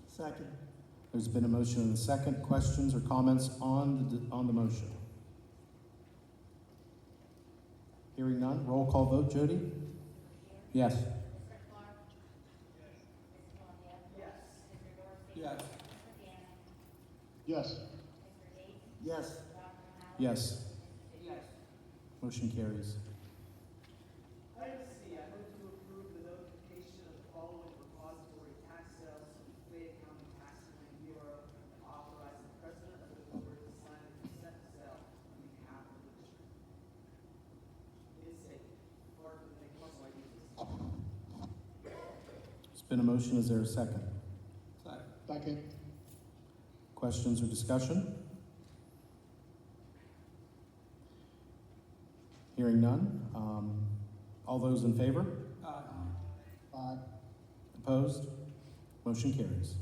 Second. There's been a motion and a second. Questions or comments on the motion? Hearing none. Roll call vote. Jody? Yes. Mr. Clark? Ms. Columbia? Yes. Mr. Dorsey? Yes. Mr. Gannon? Yes. Mr. Gates? Yes. Dr. Howard? Yes. Mrs. Seaver? Motion carries. Item C, I move to approve the notification of the following repository tax sales to the Fayette County Tax Claim Bureau and authorize the president of the board to sign the consent sale on behalf of the district. It is safe. Clerk, will make one like this. There's been a motion. Is there a second? Second. Questions or discussion? Hearing none. All those in favor? Aye. Opposed? Motion carries.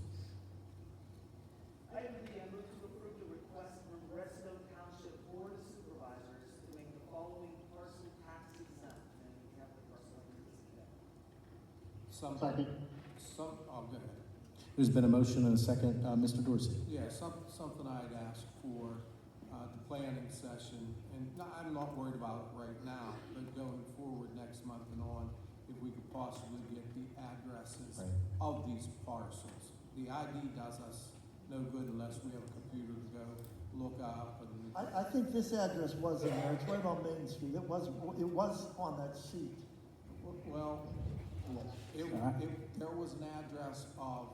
Item D, I move to approve the request from Redstone Township Board of Supervisors to make the following parcel tax exempt. And we have the parcel numbers today. Second. Oh, go ahead. There's been a motion and a second. Mr. Dorsey? Yeah, something I'd ask for, the planning session, and I'm not worried about it right now, but going forward next month and on, if we could possibly get the addresses Right. of these parcels. The ID does us no good unless we have a computer to go look up and. I think this address was in there. It's right on Main Street. It was on that sheet. Well, there was an address of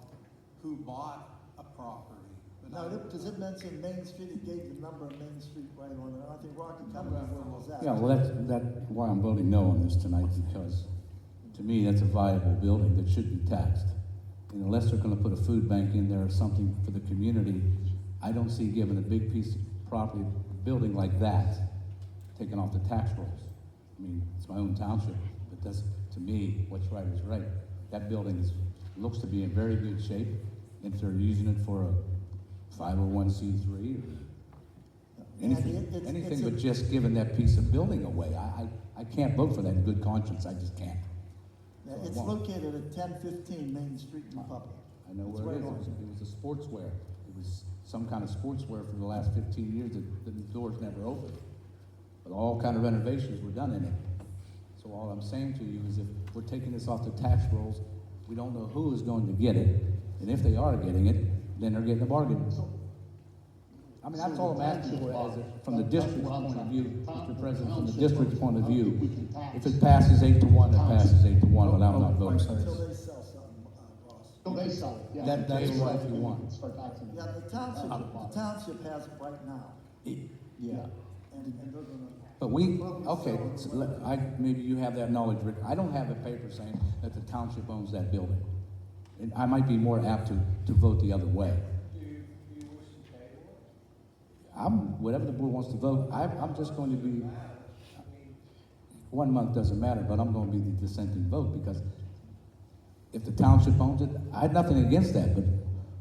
who bought a property. but Now, I- does it mention Main Street? It gave the number of Main Street right on there. I think Rocky County was where it was at. Yeah, well, that's why I'm voting no on this tonight, because to me, that's a viable building that should be taxed. And unless they're gonna put a food bank in there or something for the community, I don't see giving a big piece of property, building like that, taken off the tax rolls. I mean, it's my own township, but that's, to me, what's right is right. That building looks to be in very good shape. If they're using it for a 501c3 or anything but just giving that piece of building away. I can't vote for that in good conscience, I just can't. Yeah, it's located at 1015 Main Street in Republic. I know It's where it right is. on. It was a sportswear. It was some kind of sportswear for the last 15 years that the doors never opened. But all kind of renovations were done in it. So all I'm saying to you is if we're taking this off the tax rolls, we don't know who is going to get it. And if they are getting it, then they're getting a bargain. I mean, that's all I'm asking for from the district's point of view, Mr. President, from the district's point of view. If it passes 8-1, it passes 8-1 without not voting. Until they sell something, Ross. So they sell it, yeah. That's what if you want. Start taxing. Yeah, the township has it right now, Yeah. and they're gonna. But maybe you have that knowledge, Rick. I don't have a paper saying that the township owns that building. And I might be more apt to vote the other way. Do you wish to table it? Whatever the board wants to vote, I'm just going to be, 1 month doesn't matter, but I'm going to be the dissenting vote because if the township owns it, I have nothing against that, but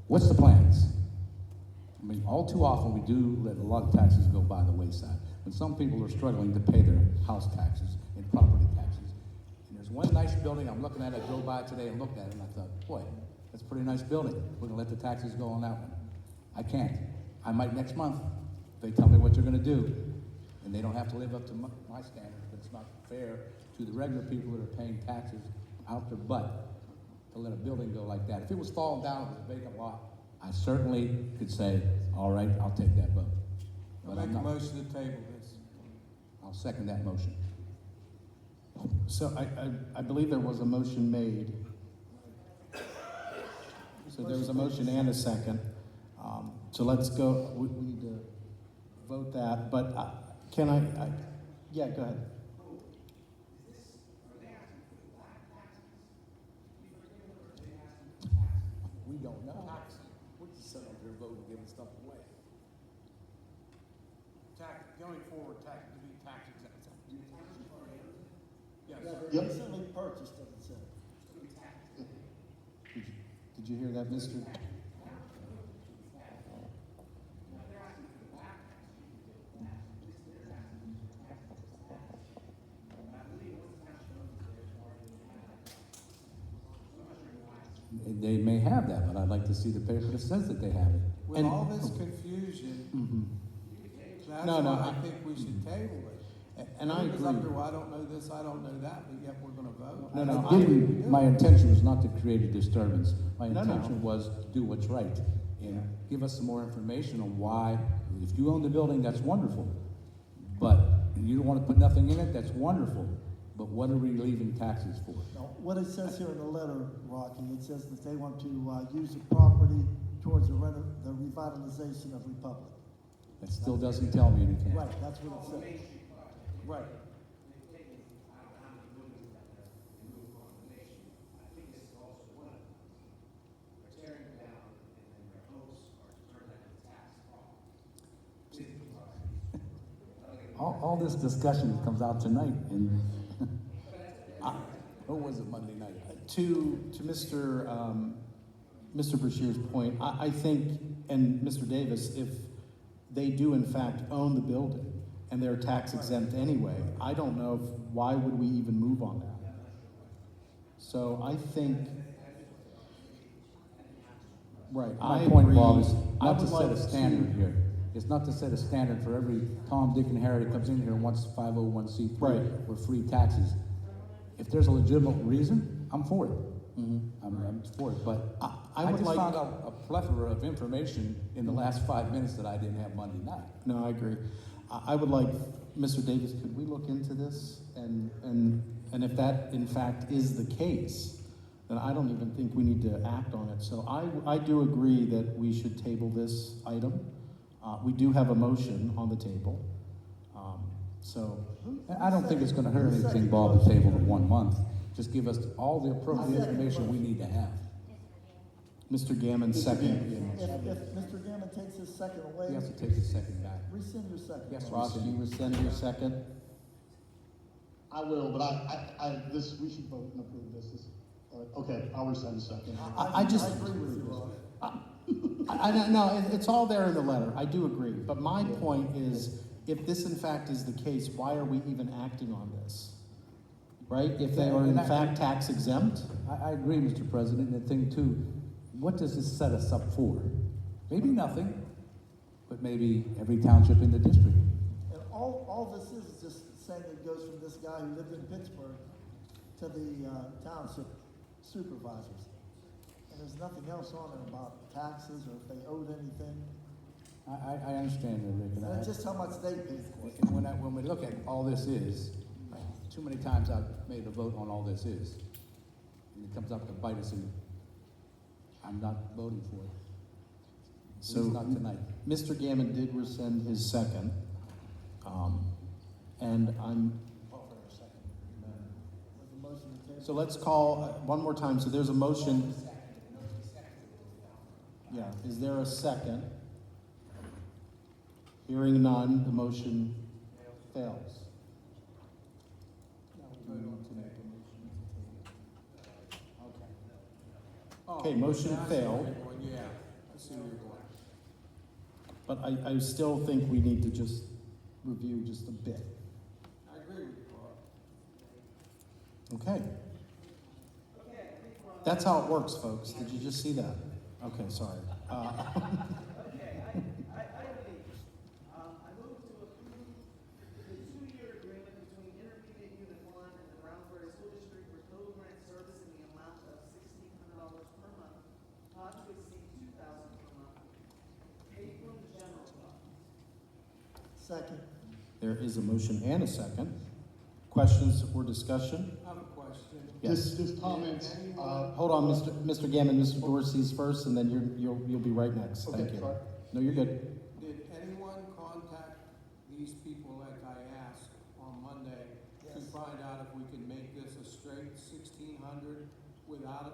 what's the plans? I mean, all too often we do let a lot of taxes go by the wayside. When some people are struggling to pay their house taxes and property taxes. And there's one nice building I'm looking at, I drove by today and looked at it and I thought, boy, that's a pretty nice building. We're gonna let the taxes go on that one. I can't. I might next month, if they tell me what they're gonna do. And they don't have to live up to my standards, but it's not fair to the regular people that are paying taxes out their butt to let a building go like that. If it was falling down, it was a vacant lot, I certainly could say, all right, I'll take that vote. I'll But I'm make a not. motion to table this. I'll second that motion. So I believe there was a motion made. So there was a motion and a second. So let's go, we need to vote that, but can yeah, go ahead. We don't know. We're just sitting up here voting, giving stuff away. Going forward, to be tax exempt. Yes. Yep. Recently purchased, doesn't say. Did you hear that, Mr.? They may have that, but I'd like to see the paper that says that they have it. With And- all this confusion, that's No, no, why I- I think we should table it. And I It's up agree. there, well, I don't know this, I don't know that, but yet we're gonna vote. No, no, I didn't, my intention was not to create a disturbance. My No, no. intention was to do what's right and give us some more information on why, if you own the building, that's wonderful. But you don't want to put nothing in it, that's wonderful. But what are we leaving taxes for? Now, what it says here in the letter, Rocky, it says that they want to use the property towards the revitalization of Republic. That still doesn't tell me anything. Right, that's what it says. Right. All this discussion comes out tonight, and or was it Monday night? To Mr. Bashir's point, I think, and Mr. Davis, if they do in fact own the building and they're tax exempt anyway, I don't know why would we even move on that. So I think, right, My I point, agree. Bob, is I not to would set like a standard here. It's not to set a standard for every Tom, Dick, and Harry that comes in here and wants 501c3 Right. or free taxes. If there's a legitimate reason, I'm for it. Mhm. I'm for it, but I I would just like- found out a plethora of information in the last 5 minutes that I didn't have Monday night. No, I agree. I would like, Mr. Davis, could we look into this? And if that in fact is the case, then I don't even think we need to act on it. So I do agree that we should table this item. We do have a motion on the table. So, And I don't think it's gonna hurt anything, Bob, to table in 1 month. Just give us all the appropriate information we need to have. Mr. Gammon, second. If Mr. Gammon takes his second away, You have to take his second back. rescind your second. Yes, Ross, do you rescind your second? I will, but we should vote and approve this. Okay, I'll rescind the second. I just- I agree with you, Ross. No, it's all there in the letter. I do agree. But my point is, if this in fact is the case, why are we even acting on this? Right? If they are in fact tax exempt? I agree, Mr. President, and the thing too, what does this set us up for? Maybe nothing, but maybe every township in the district. And all this is just saying it goes from this guy who lived in Pittsburgh to the township supervisors. And there's nothing else on there about taxes or if they owed anything. I understand that, Rick, and And it's just how much they paid for it. when we look at all this is, too many times I've made a vote on all this is, and it comes up to bite us, and I'm not voting for it. At least not tonight. Mr. Gammon did rescind his second. And I'm, With the motion to table. so let's call one more time. So there's a motion. Yeah, is there a second? Hearing none, the motion fails. Okay, motion I see where failed. you're going. Yeah, I see where you're going. But I still think we need to just review just a bit. I agree with you, Bob. Okay. That's how it works, folks. Did you just see that? Okay, sorry. Okay, I move to approve Second. There is a motion and a second. Questions or discussion? I have a question. Yes. Just comments, Hold on, Mr. Gammon, Mr. Dorsey's first, and then you'll be right next. Thank okay, you. sorry. No, you're good. Did anyone contact these people like I asked on Monday to find out if we can make this a straight 1,600 without it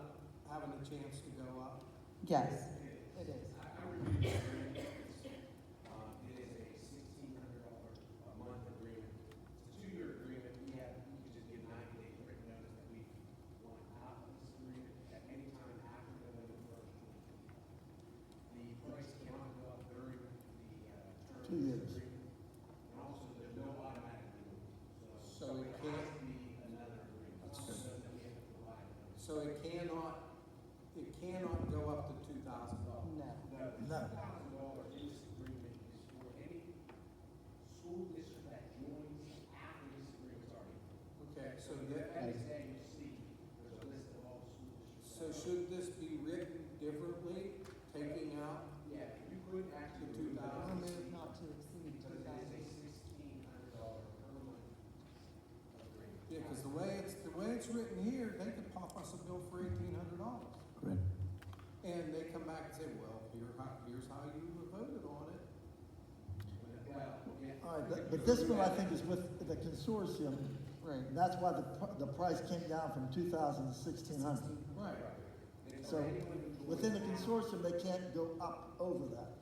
having a chance to go up? Yes, it is. It is a $1,600 a month agreement. It's a 2-year agreement. We could just give 90 days written notice that we want out of this agreement at any time after November 1st. The price cannot go up during the term 2 of years. this agreement. And also, there's no automatic renewal. So it it can't- has to be another agreement. So that we have to provide notice. So it cannot go up to $2,000. No. No, the No. $2,000 in this agreement is for any school district that joins after this agreement's already. Okay, so The next day you'll see, there's a list of all the school districts. So should this be written differently, taking out Yeah, you could the actually. 2,000? Not to exceed Because it is a $1,600 per month agreement. Yeah, because the way it's written here, they could pop us a bill for $1,800. Correct. And they come back and say, well, here's how you voted on it. Well, yeah. All right, but this one I think is with the consortium. Right. And that's why the price came down from 2,000 to 1,600. Right. So within the consortium, they can't go up over that.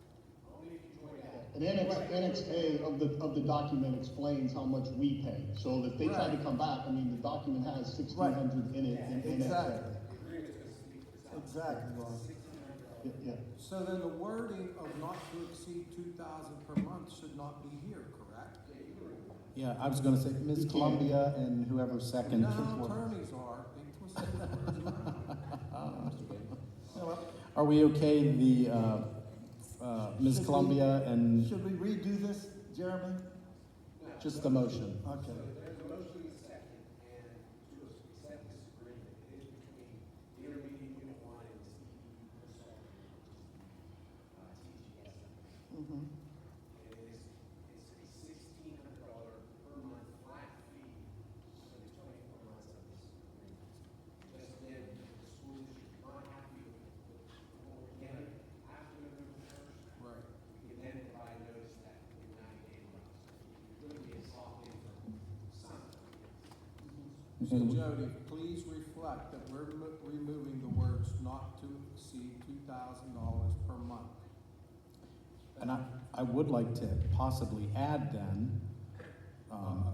Only if you join out. And Annex A of the document explains how much we pay. So if they try to come back, I mean, the document has 1,600 in it in Annex Exactly. A. Exactly, Ross. Yeah. So then the wording of not to exceed 2,000 per month should not be here, correct? Yeah, I was gonna say, Ms. Columbia and whoever You second. know how attorneys are, they twist those words around. You know what? Are we okay, Ms. Should we- Columbia and Should we redo this, Jeremy? just the motion? Okay. There's a motion and a second, and to accept this agreement, it is between the intermediate unit 1 and the CEU consultant, TGS. Mm-hmm. It is, it's a $1,600 per month flat fee for the 24 months of this agreement. Just then, the school district is not happy with what we're getting after November 1st. Right. We can then provide notice that in 90 days. It's going to be a soft in for some. So Jody, please reflect that we're removing the words not to exceed $2,000 per month. And I would like to possibly add then,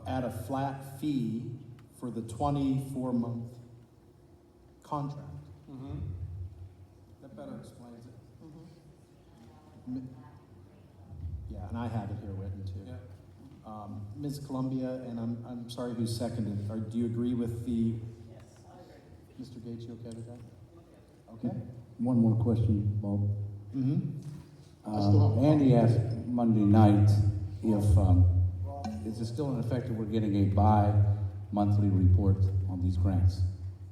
add a flat fee for the 24-month contract. Mm-hmm. That better explains it. M- Yeah, and I have it here written too. Yeah. Ms. Columbia, and I'm sorry who seconded, do you agree with the? Yes, I agree. Mr. Gates, you okay with that? Okay. One more question, Bob. Mm-hmm. I still have a Andy problem. asked Monday night if, is it still in effect that we're getting a bi-monthly report on these grants?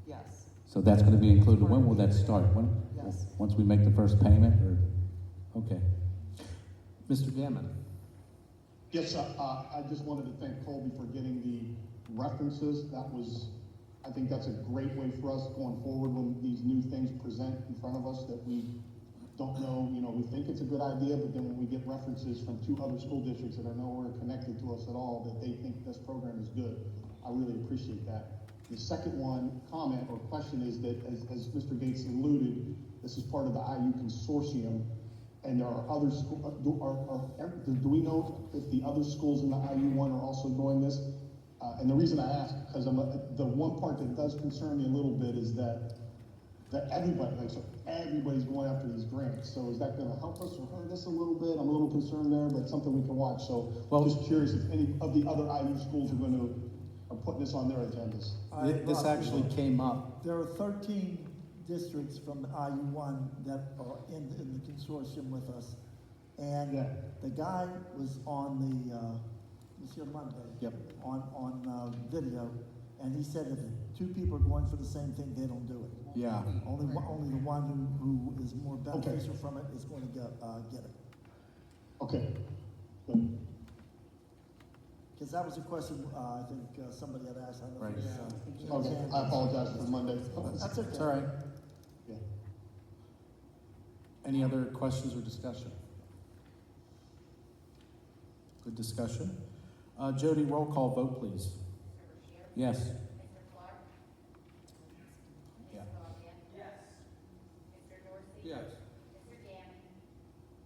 Yes. So that's gonna be included, when will that start? When? Yes. Once we make the first payment, or, okay. Mr. Gammon. Yes, I just wanted to thank Colby for getting the references. I think that's a great way for us going forward when these new things present in front of us that we don't know, we think it's a good idea, but then when we get references from 2 other school districts that are nowhere connected to us at all, that they think this program is good, I really appreciate that. The second comment or question is that, as Mr. Gates alluded, this is part of the IU consortium, and there are other schools, do we know if the other schools in the IU one are also doing this? And the reason I ask, because the one part that does concern me a little bit is that everybody's going after these grants. So is that gonna help us or hurt us a little bit? I'm a little concerned there, but it's something we can watch. So just curious if any of the other IU schools are putting this on their agendas. This actually came up. There are 13 districts from the IU1 that are in the consortium with us. And Yeah. the guy was on the, was here Monday. Yep. On video, and he said if 2 people are going for the same thing, they don't do it. Yeah. Only the one who is more beneficial from it is going to get it. Okay, good. Because that was a question, I think somebody had asked. I don't know if it was, Okay, I apologize for Monday. That's okay. It's all right. Yeah. Any other questions or discussion? Good discussion. Jody, roll call vote, please. Mr. Bashir? Yes. Mr. Clark? Yeah. Ms. Columbia? Yes. Mr. Dorsey? Yes. Mr. Gammon?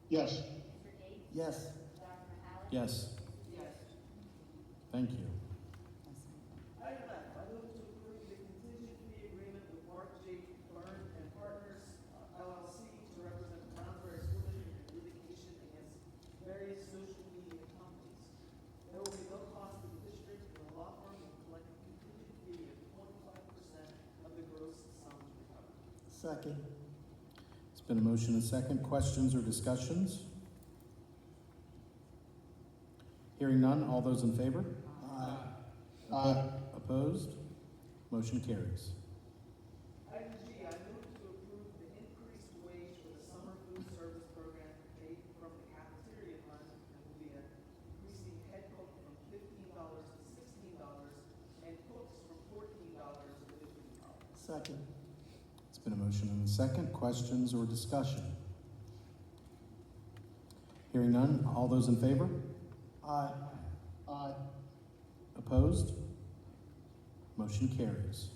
Yes. Mr. Gates? Yes. Dr. Mahalik? Yes. Yes. Thank you. Item F, I move to approve the contingent fee agreement with Mark J. Byrne and Partners, LLC, to represent the Brownsburg School District in litigation against various social media companies. There will be no cost to the district, and the law firm will collect a contingent fee of 25% of the gross sums recovered. Second. It's been a motion and a second. Questions or discussions? Hearing none, all those in favor? Aye. Opposed? Motion carries. Item G, I move to approve the increased wage for the summer food service program paid from the cafeteria fund, and will be increasing head cook from $15 to $16 and cooks from $14 to $15. Second. It's been a motion and a second. Questions or discussion? Hearing none, all those in favor? Aye. Aye. Opposed? Motion carries.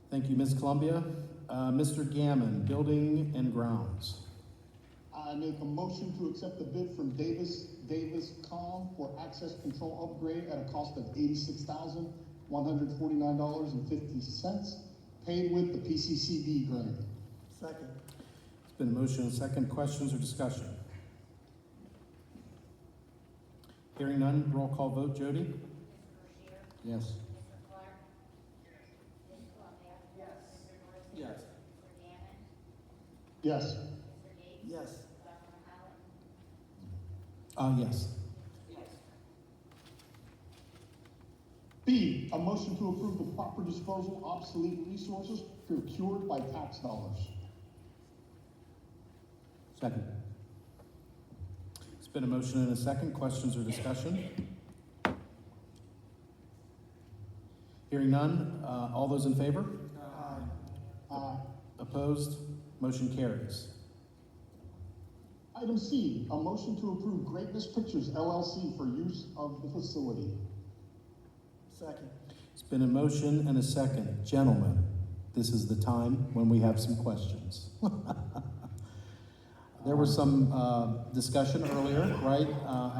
Thank you, Ms. Columbia. Mr. Gammon, Building and Grounds. I make a motion to accept the bid from Davis Com for access control upgrade at a cost of $86,149.50, paid with the PCCD grant. Second. It's been a motion and a second. Questions or discussion? Hearing none, roll call vote. Jody? Mr. Bashir? Yes. Mr. Clark? Ms. Columbia? Yes. Mr. Dorsey? Yes. Mr. Gammon? Yes. Mr. Gates? Yes. Dr. Mahalik? Yes. B, a motion to approve the proper disposal obsolete resources procured by tax dollars. Second. It's been a motion and a second. Questions or discussion? Hearing none, all those in favor? Aye. Aye. Opposed? Motion carries. Item C, a motion to approve Greatness Pictures LLC for use of the facility. Second. It's been a motion and a second. Gentlemen, this is the time when we have some questions. There was some discussion earlier, right,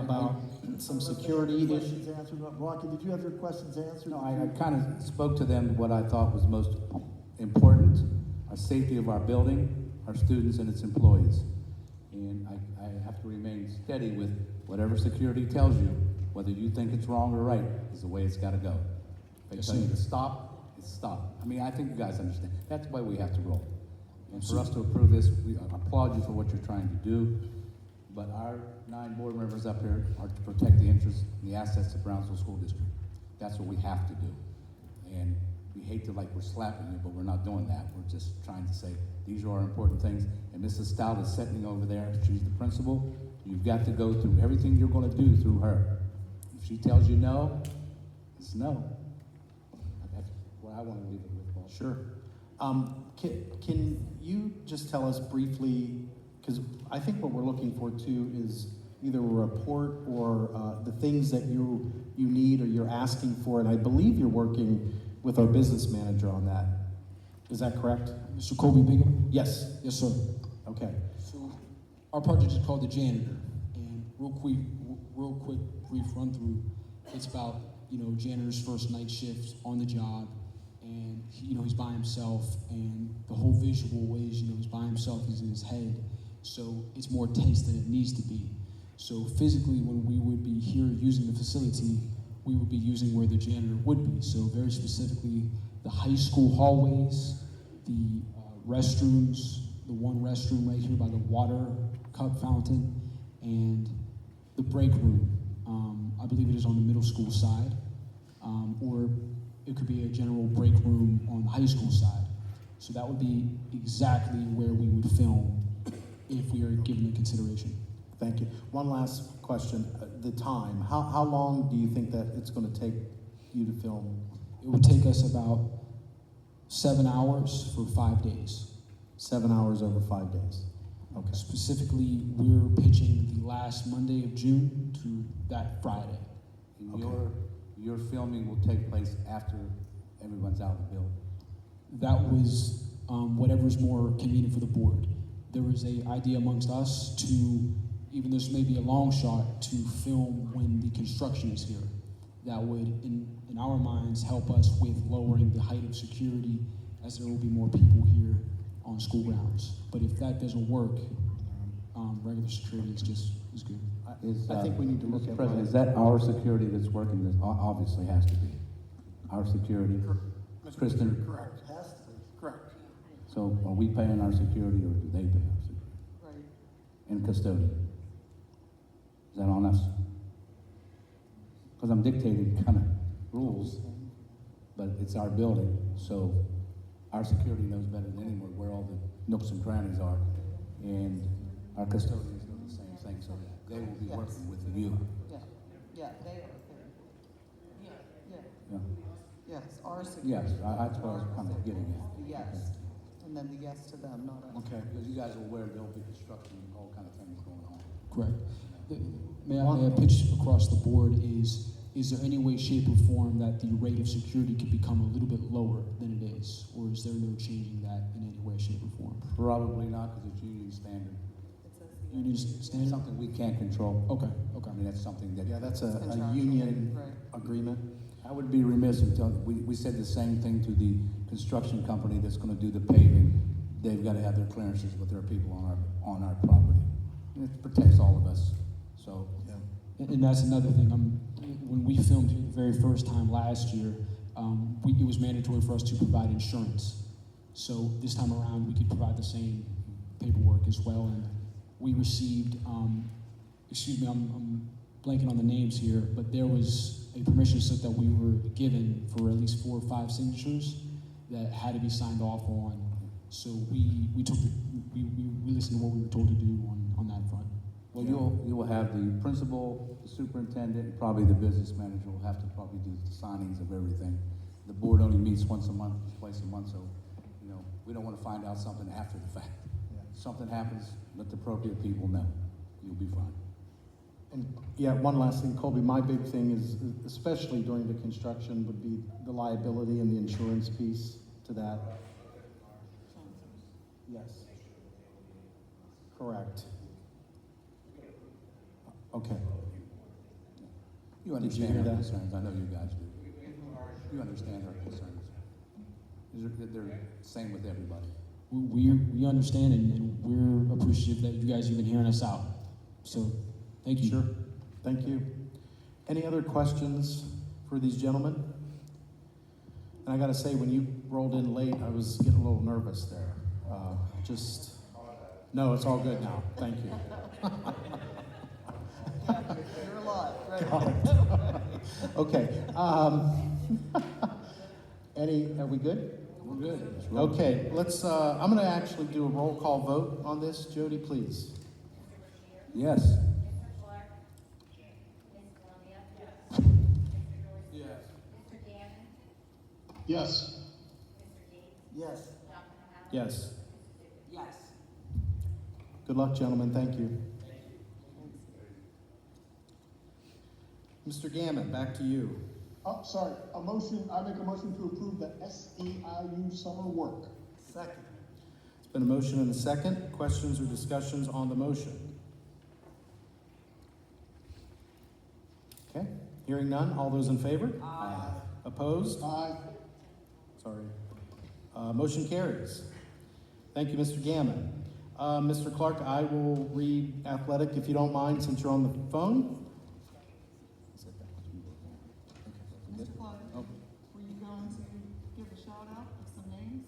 about some security issues. Questions answered. Rocky, did you have your questions answered? No, I kind of spoke to them what I thought was most important, our safety of our building, our students and its employees. And I have to remain steady with whatever security tells you, whether you think it's wrong or right, is the way it's gotta go. If they tell you to stop, it's stop. I mean, I think you guys understand. That's the way we have to roll. And for us to approve this, we applaud you for what you're trying to do. But our 9 board members up here are to protect the interests and the assets of Brownsville School District. That's what we have to do. And we hate to like we're slapping you, but we're not doing that. We're just trying to say, these are our important things. And Mrs. Stout is sitting over there. She's the principal. You've got to go through everything you're gonna do through her. If she tells you no, it's no. That's what I wanna leave it with, Paul. Sure. Can you just tell us briefly, because I think what we're looking for too is either a report or the things that you need or you're asking for, and I believe you're working with our business manager on that. Is that correct? Mr. Colby Bingham? Yes. Yes, sir. Okay. So our project is called The Janitor, and real quick, brief run through. It's about, janitor's first night shift on the job, and he's by himself, and the whole visual is, he's by himself, he's in his head, so it's more tense than it needs to be. So physically, when we would be here using the facility, we would be using where the janitor would be. So very specifically, the high school hallways, the restrooms, the one restroom right here by the water cup fountain, and the break room. I believe it is on the middle school side, or it could be a general break room on the high school side. So that would be exactly where we would film if we are given the consideration. Thank you. One last question. the time, how long do you think that it's gonna take you to film? It would take us about 7 hours for 5 days. 7 hours over 5 days. Okay. Specifically, we're pitching the last Monday of June to that Friday. And Okay. your filming will take place after everyone's out of the building. That was whatever's more convenient for the board. There was a idea amongst us to, even though this may be a long shot, to film when the construction is here. That would, in our minds, help us with lowering the height of security, as there will be more people here on school grounds. But if that doesn't work, regular security is good. I think we need to look Mr. at President, what- is that our security that's working? This obviously has to be. Our security. Mr. Kristen? Chair, correct, Has to be. correct. So are we paying our security or do they pay our security? Right. And custodian? Is that on us? Because I'm dictating kind of rules, but it's our building, so our security knows better than anyone where all the nooks and crannies are. And our custodians know the same thing, so they will be Yes. working with you. Yeah, they are there. Yeah. Yes, our security. Yes, that's what I was kind of getting at. The yes, and then the yes to them, not us. Okay. Because you guys are aware there'll be construction and all kind of things going on. Correct. May I pitch across the board is there any way, shape, or form that the rate of security could become a little bit lower than it is? Or is there no changing that in any way, shape, or form? Probably not, because it's union standard. Union It's standard? something we can't control. Okay. I mean, that's something that. Yeah, that's a Contractual, union right. agreement. I would be remiss if we said the same thing to the construction company that's gonna do the paving. They've gotta have their clearances with their people on our property. And it protects all of us, so. Yeah. And that's another thing. When we filmed here the very first time last year, it was mandatory for us to provide insurance. So this time around, we could provide the same paperwork as well. And we received, excuse me, I'm blanking on the names here, but there was a permission slip that we were given for at least 4 or 5 signatures that had to be signed off on. So we listened to what we were told to do on that front. Well, you will have the principal, the superintendent, and probably the business manager will have to probably do the signings of everything. The board only meets once a month, twice a month, so, we don't want to find out something after the fact. Yeah. Something happens, let the appropriate people know. You'll be fine. And yeah, one last thing, Colby, my big thing is, especially during the construction, would be the liability and the insurance piece to that. Yes. Correct. Okay. You Did you understand hear our that? concerns, I know you guys do. You understand our concerns. They're the same with everybody. We understand and we're appreciative that you guys even hearing us out. So, thank you. Sure. Thank you. Any other questions for these gentlemen? And I gotta say, when you rolled in late, I was getting a little nervous there. No, it's all good now. Thank you. You're a lot, right? Okay. Are we good? We're good. Okay, let's, I'm gonna actually do a roll call vote on this. Jody, please. Yes. Mr. Clark? Ms. Columbia? Mr. Dorsey? Yes. Mr. Gannon? Yes. Mr. Gates? Yes. Dr. Howard? Yes. Yes. Good luck, gentlemen. Thank you. Mr. Gammon, back to you. Sorry, I make a motion to approve the SEIU summer work. Second. It's been a motion and a second. Questions or discussions on the motion? Okay, hearing none. All those in favor? Aye. Opposed? Aye. Sorry. Motion carries. Thank you, Mr. Gammon. Mr. Clark, I will read athletic if you don't mind, since you're on the phone. Mr. Clark, were you going to give a shout out of some names?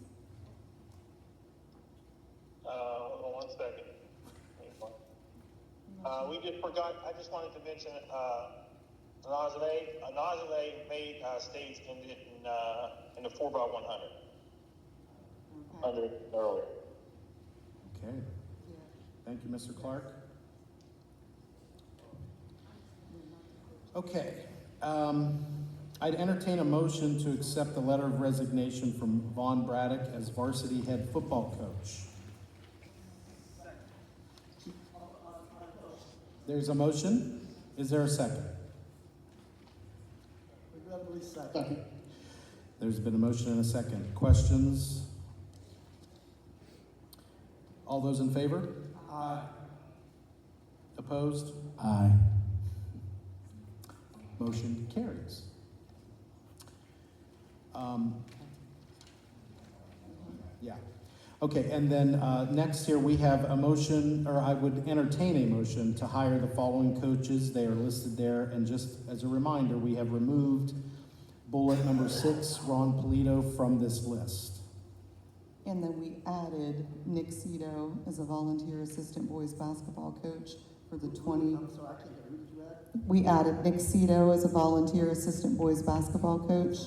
Hold on one second. We just forgot, I just wanted to mention, Nazare made states in the 4x100. Okay. Earlier. Okay. Yeah. Thank you, Mr. Clark. Okay, I'd entertain a motion to accept the letter of resignation from Vaughn Braddock as varsity head football coach. There's a motion. Is there a second? Regrettably second. Second. There's been a motion and a second. Questions? All those in favor? Aye. Opposed? Aye. Motion carries. Yeah. Okay, and then next here we have a motion, or I would entertain a motion to hire the following coaches. They are listed there, and just as a reminder, we have removed bullet number 6, Ron Polito, from this list. And then we added Nick Cito as a volunteer assistant boys basketball coach for the 20. I'm sorry, I can't hear. Who did you add? We added Nick Cito as a volunteer assistant boys basketball coach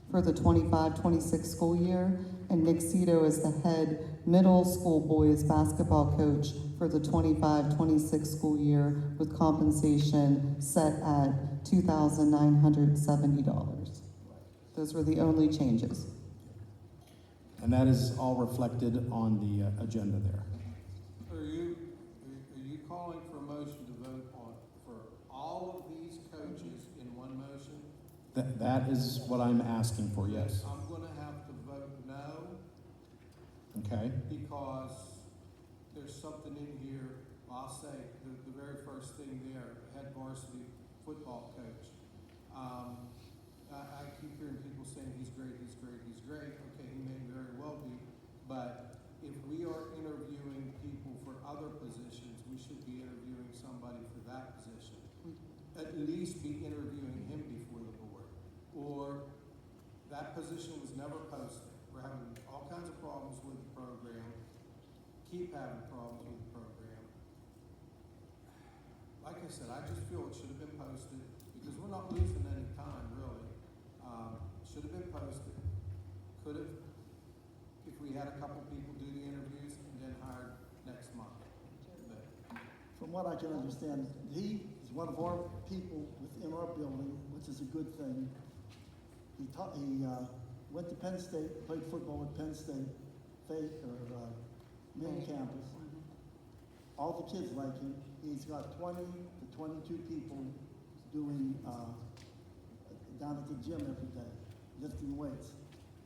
for the 25-26 school year, and Nick Cito as the head middle school boys basketball coach for the 25-26 school year, with compensation set at $2,970. Those were the only changes. And that is all reflected on the agenda there. Are you calling for a motion to vote on, for all of these coaches in one motion? That is what I'm asking for, yes. I'm gonna have to vote no, Okay? because there's something in here, I'll say, the very first thing there, head varsity football coach. I keep hearing people saying he's great, he's great, he's great. Okay, he may very well be, but if we are interviewing people for other positions, we should be interviewing somebody for that position. At least be interviewing him before the board. Or that position was never posted. We're having all kinds of problems with the program, keep having problems with the program. Like I said, I just feel it should have been posted, because we're not losing any time, really. Should have been posted. Could have, if we had a couple people do the interviews and then hired next month. But From what I can understand, he is one of our people within our building, which is a good thing. He went to Penn State, played football at Penn State, main campus. All the kids like him. He's got 20 to 22 people doing down at the gym every day, lifting weights.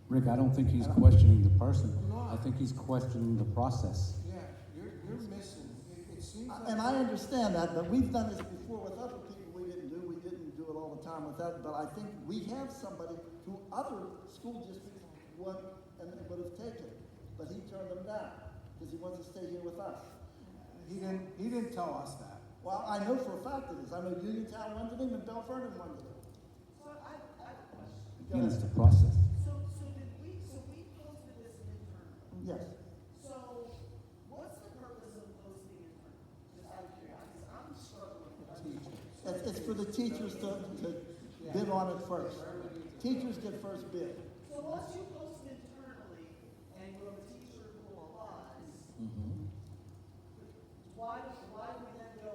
Rick, I don't think he's questioning the person. I think he's questioning the process. yeah, you're missing, it seems like. And I understand that, but we've done this before with other people we didn't do. We didn't do it all the time with that, but I think we have somebody who other school districts would have taken, but he turned them down because he wants to stay here with us. He didn't tell us that. Well, I know for a fact it is. I know Uniontown wanted him and Bell Vernon wanted him. So I have a question. Again, it's the process. So we posted this internally. Yes. So what's the purpose of posting internally? Just out of curiosity, 'cause I'm struggling with that. It's for the teachers to bid on it first. Teachers get first bid. So once you post it internally and you're a teacher who applies, why do we then go,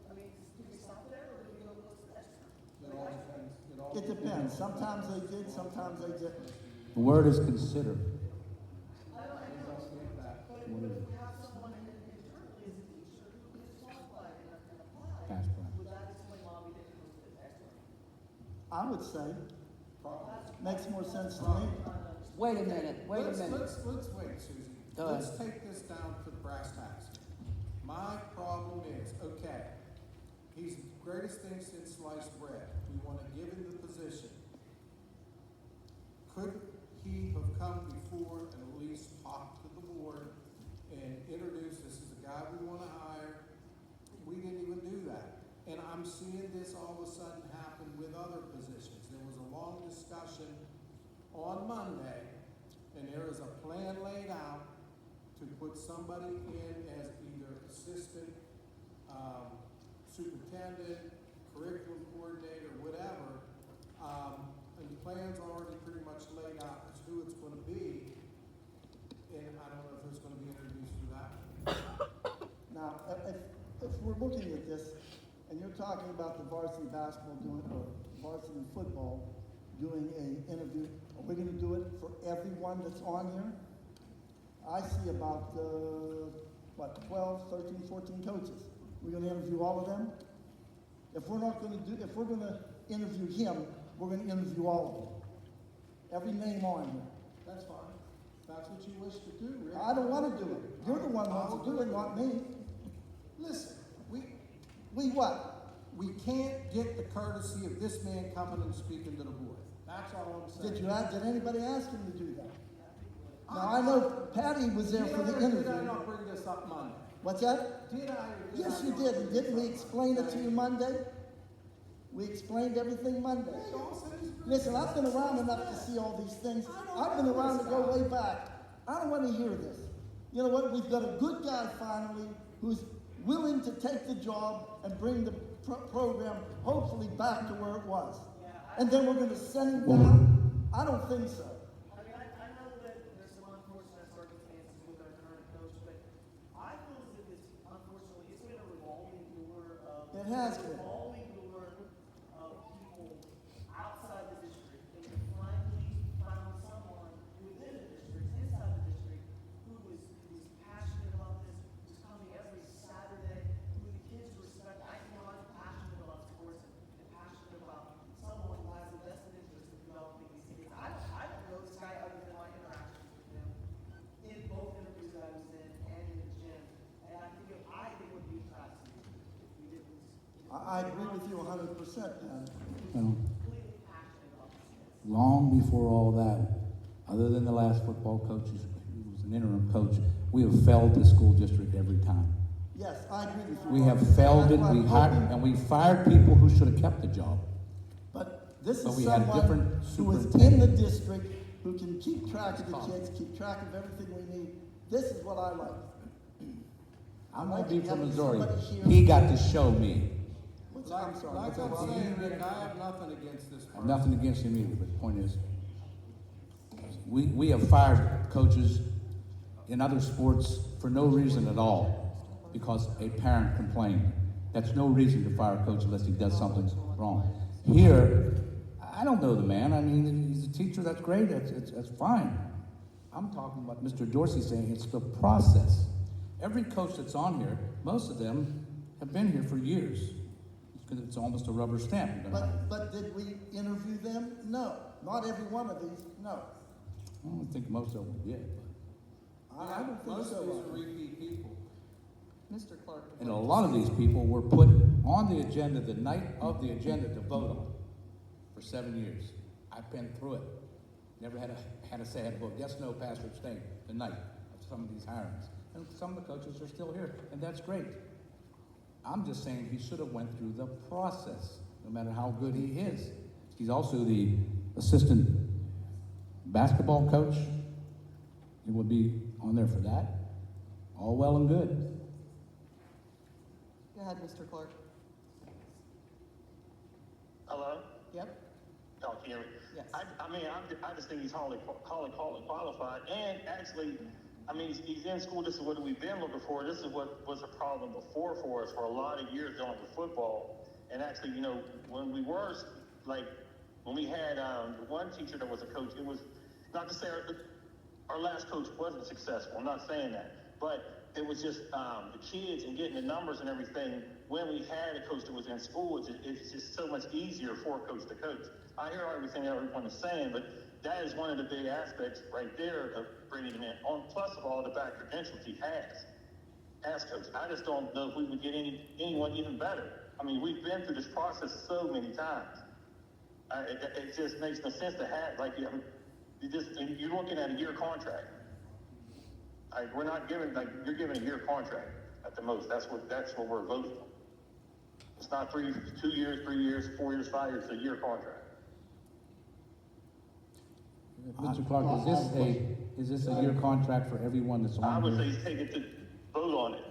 I mean, do we stop there or do we go post it externally? It depends. Sometimes they did, sometimes they didn't. The word is consider. I know, but if we have someone internally as a teacher who is qualified and applies, That's right. would that explain why we didn't post it externally? I would say, makes more sense to me. Wait a minute, Let's wait, Susie. Go Let's ahead. take this down to the brass tacks. My problem is, okay, he's the greatest thing since sliced bread. We want to give him the position. Could he have come before and at least talked to the board and introduced, this is the guy we want to hire? We didn't even do that. And I'm seeing this all of a sudden happen with other positions. There was a long discussion on Monday, and there is a plan laid out to put somebody in as either assistant, superintendent, curriculum coordinator, whatever. And the plan's already pretty much laid out as who it's gonna be. And I don't know if there's gonna be interviews for that. Now, if we're looking at this, and you're talking talking about the varsity basketball doing, or varsity football doing a interview. Are we gonna do it for everyone that's on here? I see about, 12, 13, 14 coaches. We're gonna interview all of them? If we're gonna interview him, we're gonna interview all of them. Every name on here. That's fine. That's what you wish to do, Rick. I don't wanna do it. You're the one who wants to do it, not me. Listen, We what? we can't get the courtesy of this man coming and speaking to the board. That's all I'm saying. Did anybody ask him to do that? Now, I know Patty was there for the Did I interview. not bring this up Monday? What's that? Did I? Yes, you did. And didn't we explain it to you Monday? We explained everything Monday. Listen, I've been around enough to see all these things. I've been around to go way back. I don't want to hear this. You know what? We've got a good guy finally who's willing to take the job and bring the program hopefully back to where it was. And then we're going to send him down? I don't think so. I mean, I know that there's some unfortunate circumstances with our current coach, but I feel as if it's, unfortunately, it's been a revolving door of. It has been. Revolving door of people outside the district, and you finally found someone within the district, inside the district, who is passionate about this, who's coming every Saturday, who the kids respect. I know I'm passionate about sports and passionate about someone who has a vested interest in developing these kids. I don't know this guy other than my interactions with him in both interviews I was in and in the gym. And I think it would be fascinating if we didn't. I agree with you 100%, man. Well, Completely passionate about this kids. long before all that, other than the last football coach who was an interim coach, we have failed the school district every time. Yes, I agree with you. We have Mark. failed it, That's why we I'm hired, hoping- and we fired people who should have kept the job. But this But is we had someone different who is in the superintendents. district, who can keep track of the kids, keep track of everything we need. This is what I like. I'm Like gonna be from having Missouri. somebody here- He got to show me. I'm sorry. Like what's I'm that, Bob? saying, Rick, I have nothing against this I have person. nothing against him either, but the point is, we have fired coaches in other sports for no reason at all, because a parent complained. That's no reason to fire a coach unless he does something wrong. Here, I don't know the man. I mean, he's a teacher, that's great, that's fine. I'm talking about Mr. Dorsey saying it's the process. Every coach that's on here, most of them have been here for years. Because it's almost a rubber stamp. But did we interview them? No. Not every one of these, no. I don't think most of them did. I don't think Most of these so. are repeat people. Mr. Clark. And a lot of these people were put on the agenda the night of the agenda to vote on for 7 years. I've been through it. Never had a say, had to vote yes, no, pass, or abstain the night of some of these hirings. And some of the coaches are still here, and that's great. I'm just saying he should have went through the process, no matter how good he is. He's also the assistant basketball coach. He would be on there for that. All well and good. Go ahead, Mr. Clark. Hello? Yep. Y'all can hear me? Yes. I mean, I just think he's highly qualified. And actually, I mean, he's in school. This is what we've been looking for. This is what was a problem before for us for a lot of years dealing with football. And actually, you know, when we had the one teacher that was a coach, it was not to say our last coach wasn't successful. I'm not saying that. But it was just the kids and getting the numbers and everything. When we had a coach that was in school, it's just so much easier for a coach to coach. I hear everything everyone is saying, but that is one of the big aspects right there of bringing him in. On plus of all the back credentials he has as coach. I just don't know if we would get anyone even better. I mean, we've been through this process so many times. It just makes no sense to have you're looking at a year contract. We're not giving you're giving a year contract at the most. That's what we're voting on. It's not 2 years, 3 years, 4 years, 5 years. It's a year contract. Mr. Clark, is this a year contract for everyone that's I on would here? say take it to vote on it.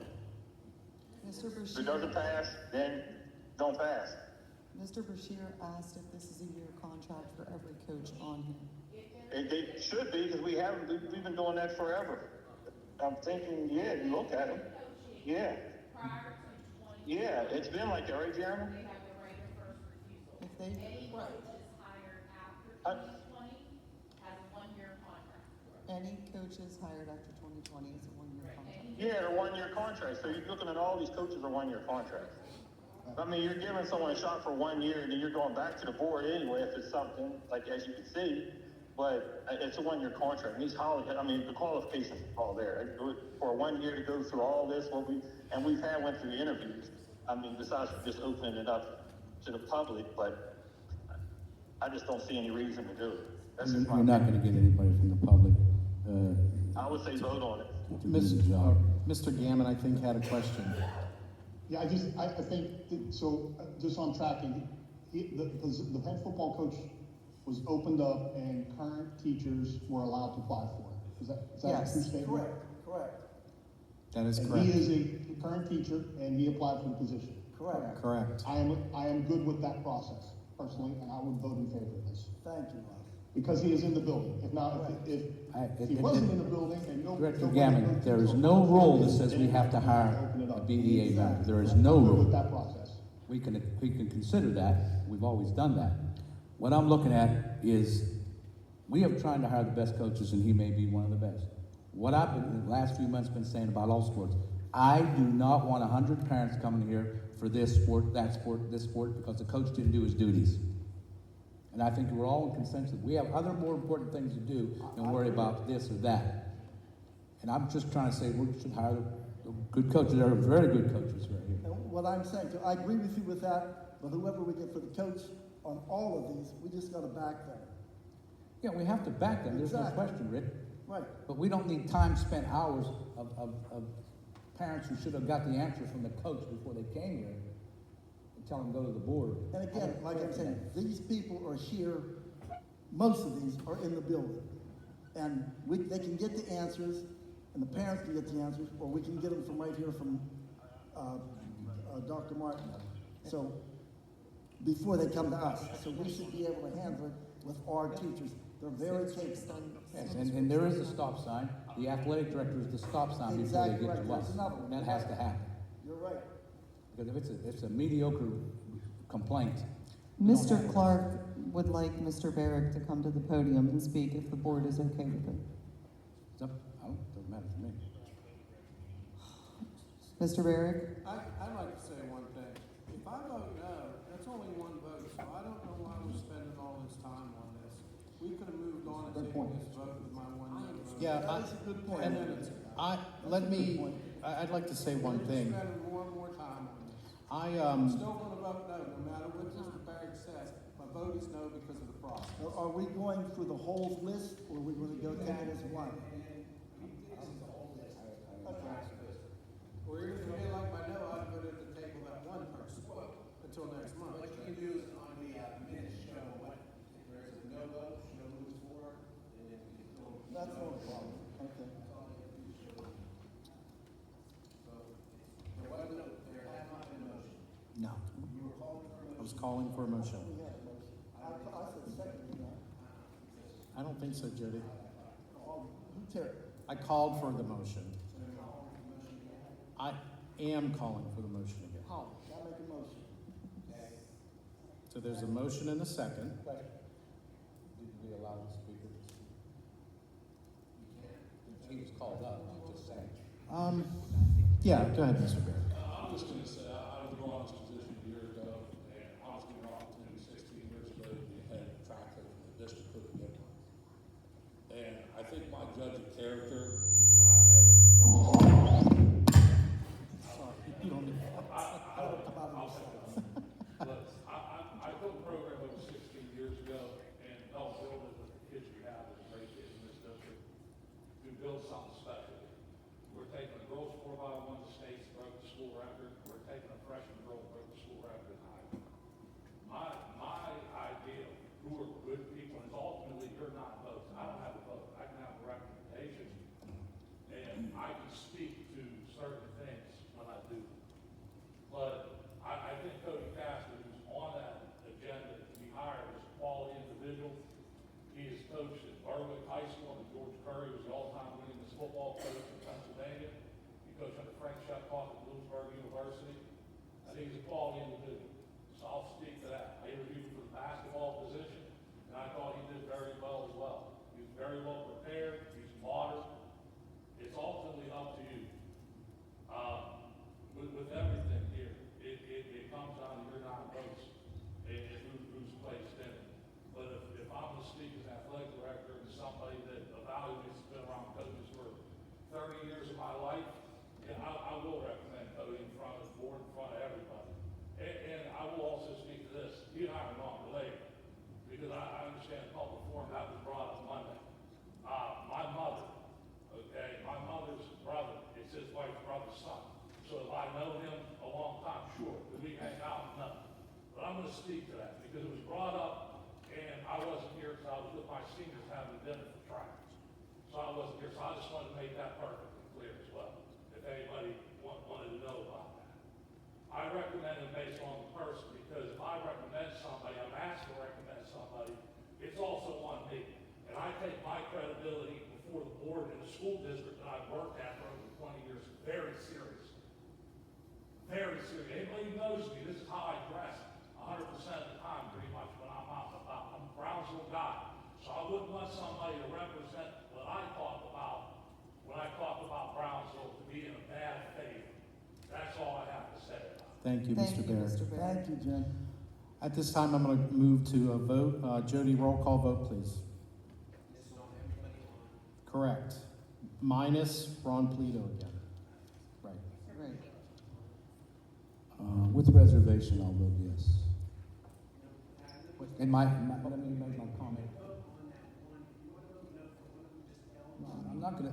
Mr. If it doesn't Bashir, pass, then don't pass. Mr. Bashir asked if this is a year contract for every coach on here. It should be, because we've been doing that forever. I'm thinking, yeah, you look at them. Yeah. Prior to 2020, Yeah, it's been like that, right, Jeremy? They have the right of first refusal. If they, Any right, coaches hired after I- 2020 has a one-year contract. any coaches hired after 2020 is a one-year contract. Yeah, they're one-year contracts. So you're looking at all these coaches are one-year contracts. I mean, you're giving someone a shot for 1 year, and then you're going back to the board anyway if it's something, like as you can see. But it's a one-year contract. And these holidays, I mean, the qualifications are all there. For 1 year to go through all this, we've went through the interviews. I mean, besides just opening it up to the public, but I just don't see any reason to do it. That's just my You're not opinion. gonna get anybody from the public, I would say vote on it. to do the job. Mr. Gammon, I think, had a question. Yeah, I think, just on tracking, the head football coach was opened up and current teachers were allowed to apply for it. Is that a Yes. true statement? Correct. That is And correct. he is a current teacher and he applied for the position. Correct. Correct. I am good with that process personally, and I would vote in favor of this. Thank you, Ross. Because he is in the building. If not, if he wasn't in the building and no. Director nobody Gammon, goes to there the is building, no rule that then says we have to we hire open it a up. BEA member. There is I'm no good rule. with that process. We can consider that. We've always done that. What I'm looking at is, we have trying to hire the best coaches, and he may be one of the best. What I've been, in the last few months, been saying about all sports, I do not want 100 parents coming here for this sport, that sport, this sport, because the coach didn't do his duties. And I think we're all in consensus. We have other more important things to do than worry about this or that. And I'm just trying to say we should hire the good coaches. There are very good coaches right here. And what I'm saying, too, I agree with you with that, but whoever we get for the coach on all of these, we just gotta back them. Yeah, we have to back them. There's no Exactly. question, Rick. Right. But we don't need time spent hours of parents who should have got the answer from the coach before they came here and tell them to go to the board. And again, like I'm saying, these people are here, most of these are in the building. And they can get the answers, and the parents can get the answers, or we can get them from right here from, Dr. Martin. So, before they come to us. So we should be able to handle it with our teachers. They're very capable. Yes, and there is a stop sign. The athletic director is the stop sign before they Exactly get right. to us. There's another one. That has to happen. You're right. Because if it's a mediocre complaint. we don't Mr. have it. Clark would like Mr. Barrick to come to the podium and speak if the board is okay with it. It's up, doesn't matter to me. Mr. Barrick? I'd like to say one thing. If I vote no, that's only one vote, so I don't know why we're spending all this time on this. We could have moved on and Good taken point. this vote with my one no vote. Yeah, That is a good point. and I'd like to say one We're thing. spending more and more time on this. I, I'm still gonna vote no, no matter what Mr. Barrett says. My vote is no because of the process. Are we going through the whole list, or are we gonna go take it as one? Or even if you didn't like my no, I'd vote at the table that one person until next month. What you can do is on the minutes show what, if there's a no vote, no moves for, and then we can go. That's no problem. Okay. So, there was no, there has not been a motion. no, You were calling for a I was motion. calling for a motion. We have a motion. I said second, you know. I don't think so, Jody. Who Terry? I called for the motion. I am calling for the motion again. How? I make a motion. So there's a motion and a second. Did we allow the speaker to speak? He was called up, I'm just saying. Yeah, go ahead, Mr. Barrett. I'm just gonna say, I was brought in this position a year ago, and I was given an opportunity 16 years ago to be head track coach in the district of Denver. And I think my judge of character, when I made, I built a program over 16 years ago, and helped build it with the kids we have, the great kids in this district, to build something special. We're taking a girls 4x1 to states, broke the school record. We're taking a freshman girl, broke the school record in high school. My idea, who are good people, is ultimately you're not votes. I don't have a vote. I can have a recommendation, and I can speak to certain things when I do. But I think Cody Castor, who's on that agenda to be hired, is a quality individual. He has coached at Berwick High School, and George Curry was the all-time winningest football coach in Pennsylvania. He coached under Frank Shepcock at Bloomsburg University. I think he's a quality individual. So I'll speak to that. I interviewed for the basketball position, and I thought he did very well as well. He was very well prepared, he's modern. It's ultimately up to you. With everything here, it comes down to your nine votes and who's placed in it. But if I'm going to speak as an athletic director and somebody that evaluates, been around coaches for 30 years of my life, yeah, I will recommend Cody in front of the board, in front of everybody. And I will also speak to this. He and I are not related because I understand the public forum that was brought up Monday. My mother, okay, my mother's brother, it's his wife's brother's son. So if I know him a long time, sure. Do we hang out? No. But I'm going to speak to that because it was brought up and I wasn't here because I was with my seniors having dinner for track. So I wasn't here. So I just wanted to make that perfectly clear as well. If anybody wanted to know about that. I recommend it based on the person because if I recommend somebody, I'm asked to recommend somebody, it's also on me. And I take my credibility before the board in the school district that I've worked at for over 20 years very seriously. Very serious. Anybody who knows me, this is how I dress 100% of the time pretty much when I'm out and about. I'm a Brownsville guy. So I wouldn't want somebody to represent what I talk about when I talk about Brownsville to be in a bad faith. That's all I have to say about it. Thank you, Mr. Baird. Thank you, Jim. At this time, I'm going to move to a vote. Jody, roll call vote, please. Correct. Minus Ron Polito again. Right. Right. With reservation, I'll vote yes. And let me make my comment.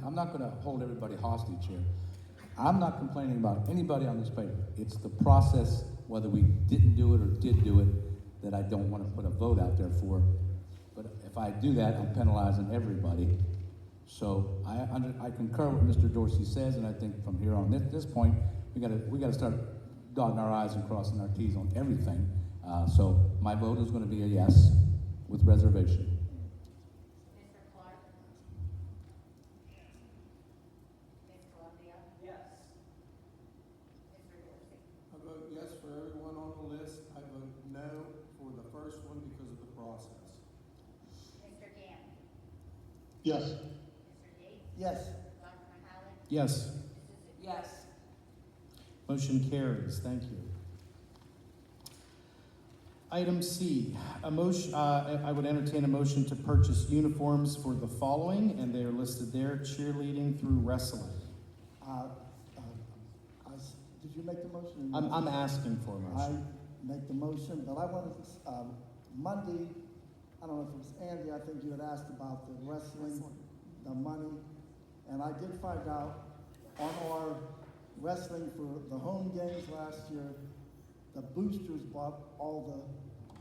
I'm not gonna hold everybody hostage here. I'm not complaining about anybody on this paper. It's the process, whether we didn't do it or did do it, that I don't want to put a vote out there for. But if I do that, I'm penalizing everybody. So I concur with Mr. Dorsey says, and I think from here on this point, we gotta start dotting our I's and crossing our T's on everything. So my vote is going to be a yes with reservation. Mr. Clark? Ms. Columbia? Yes. Mr. Dorsey? I vote yes for everyone on the list. I vote no for the first one because of the process. Mr. Gann? Yes. Mr. Yates? Yes. Dr. Mahalik? Yes. Mrs. Zia? Yes. Motion carries. Thank you. Item C, I would entertain a motion to purchase uniforms for the following, and they are listed there: cheerleading through wrestling. Did you make the motion? I'm asking for a motion. I make the motion, but I wanted, Monday, I don't know if it was Andy, I think you had asked about the wrestling, the money, and I did find out on our wrestling for the home games last year, the boosters bought all the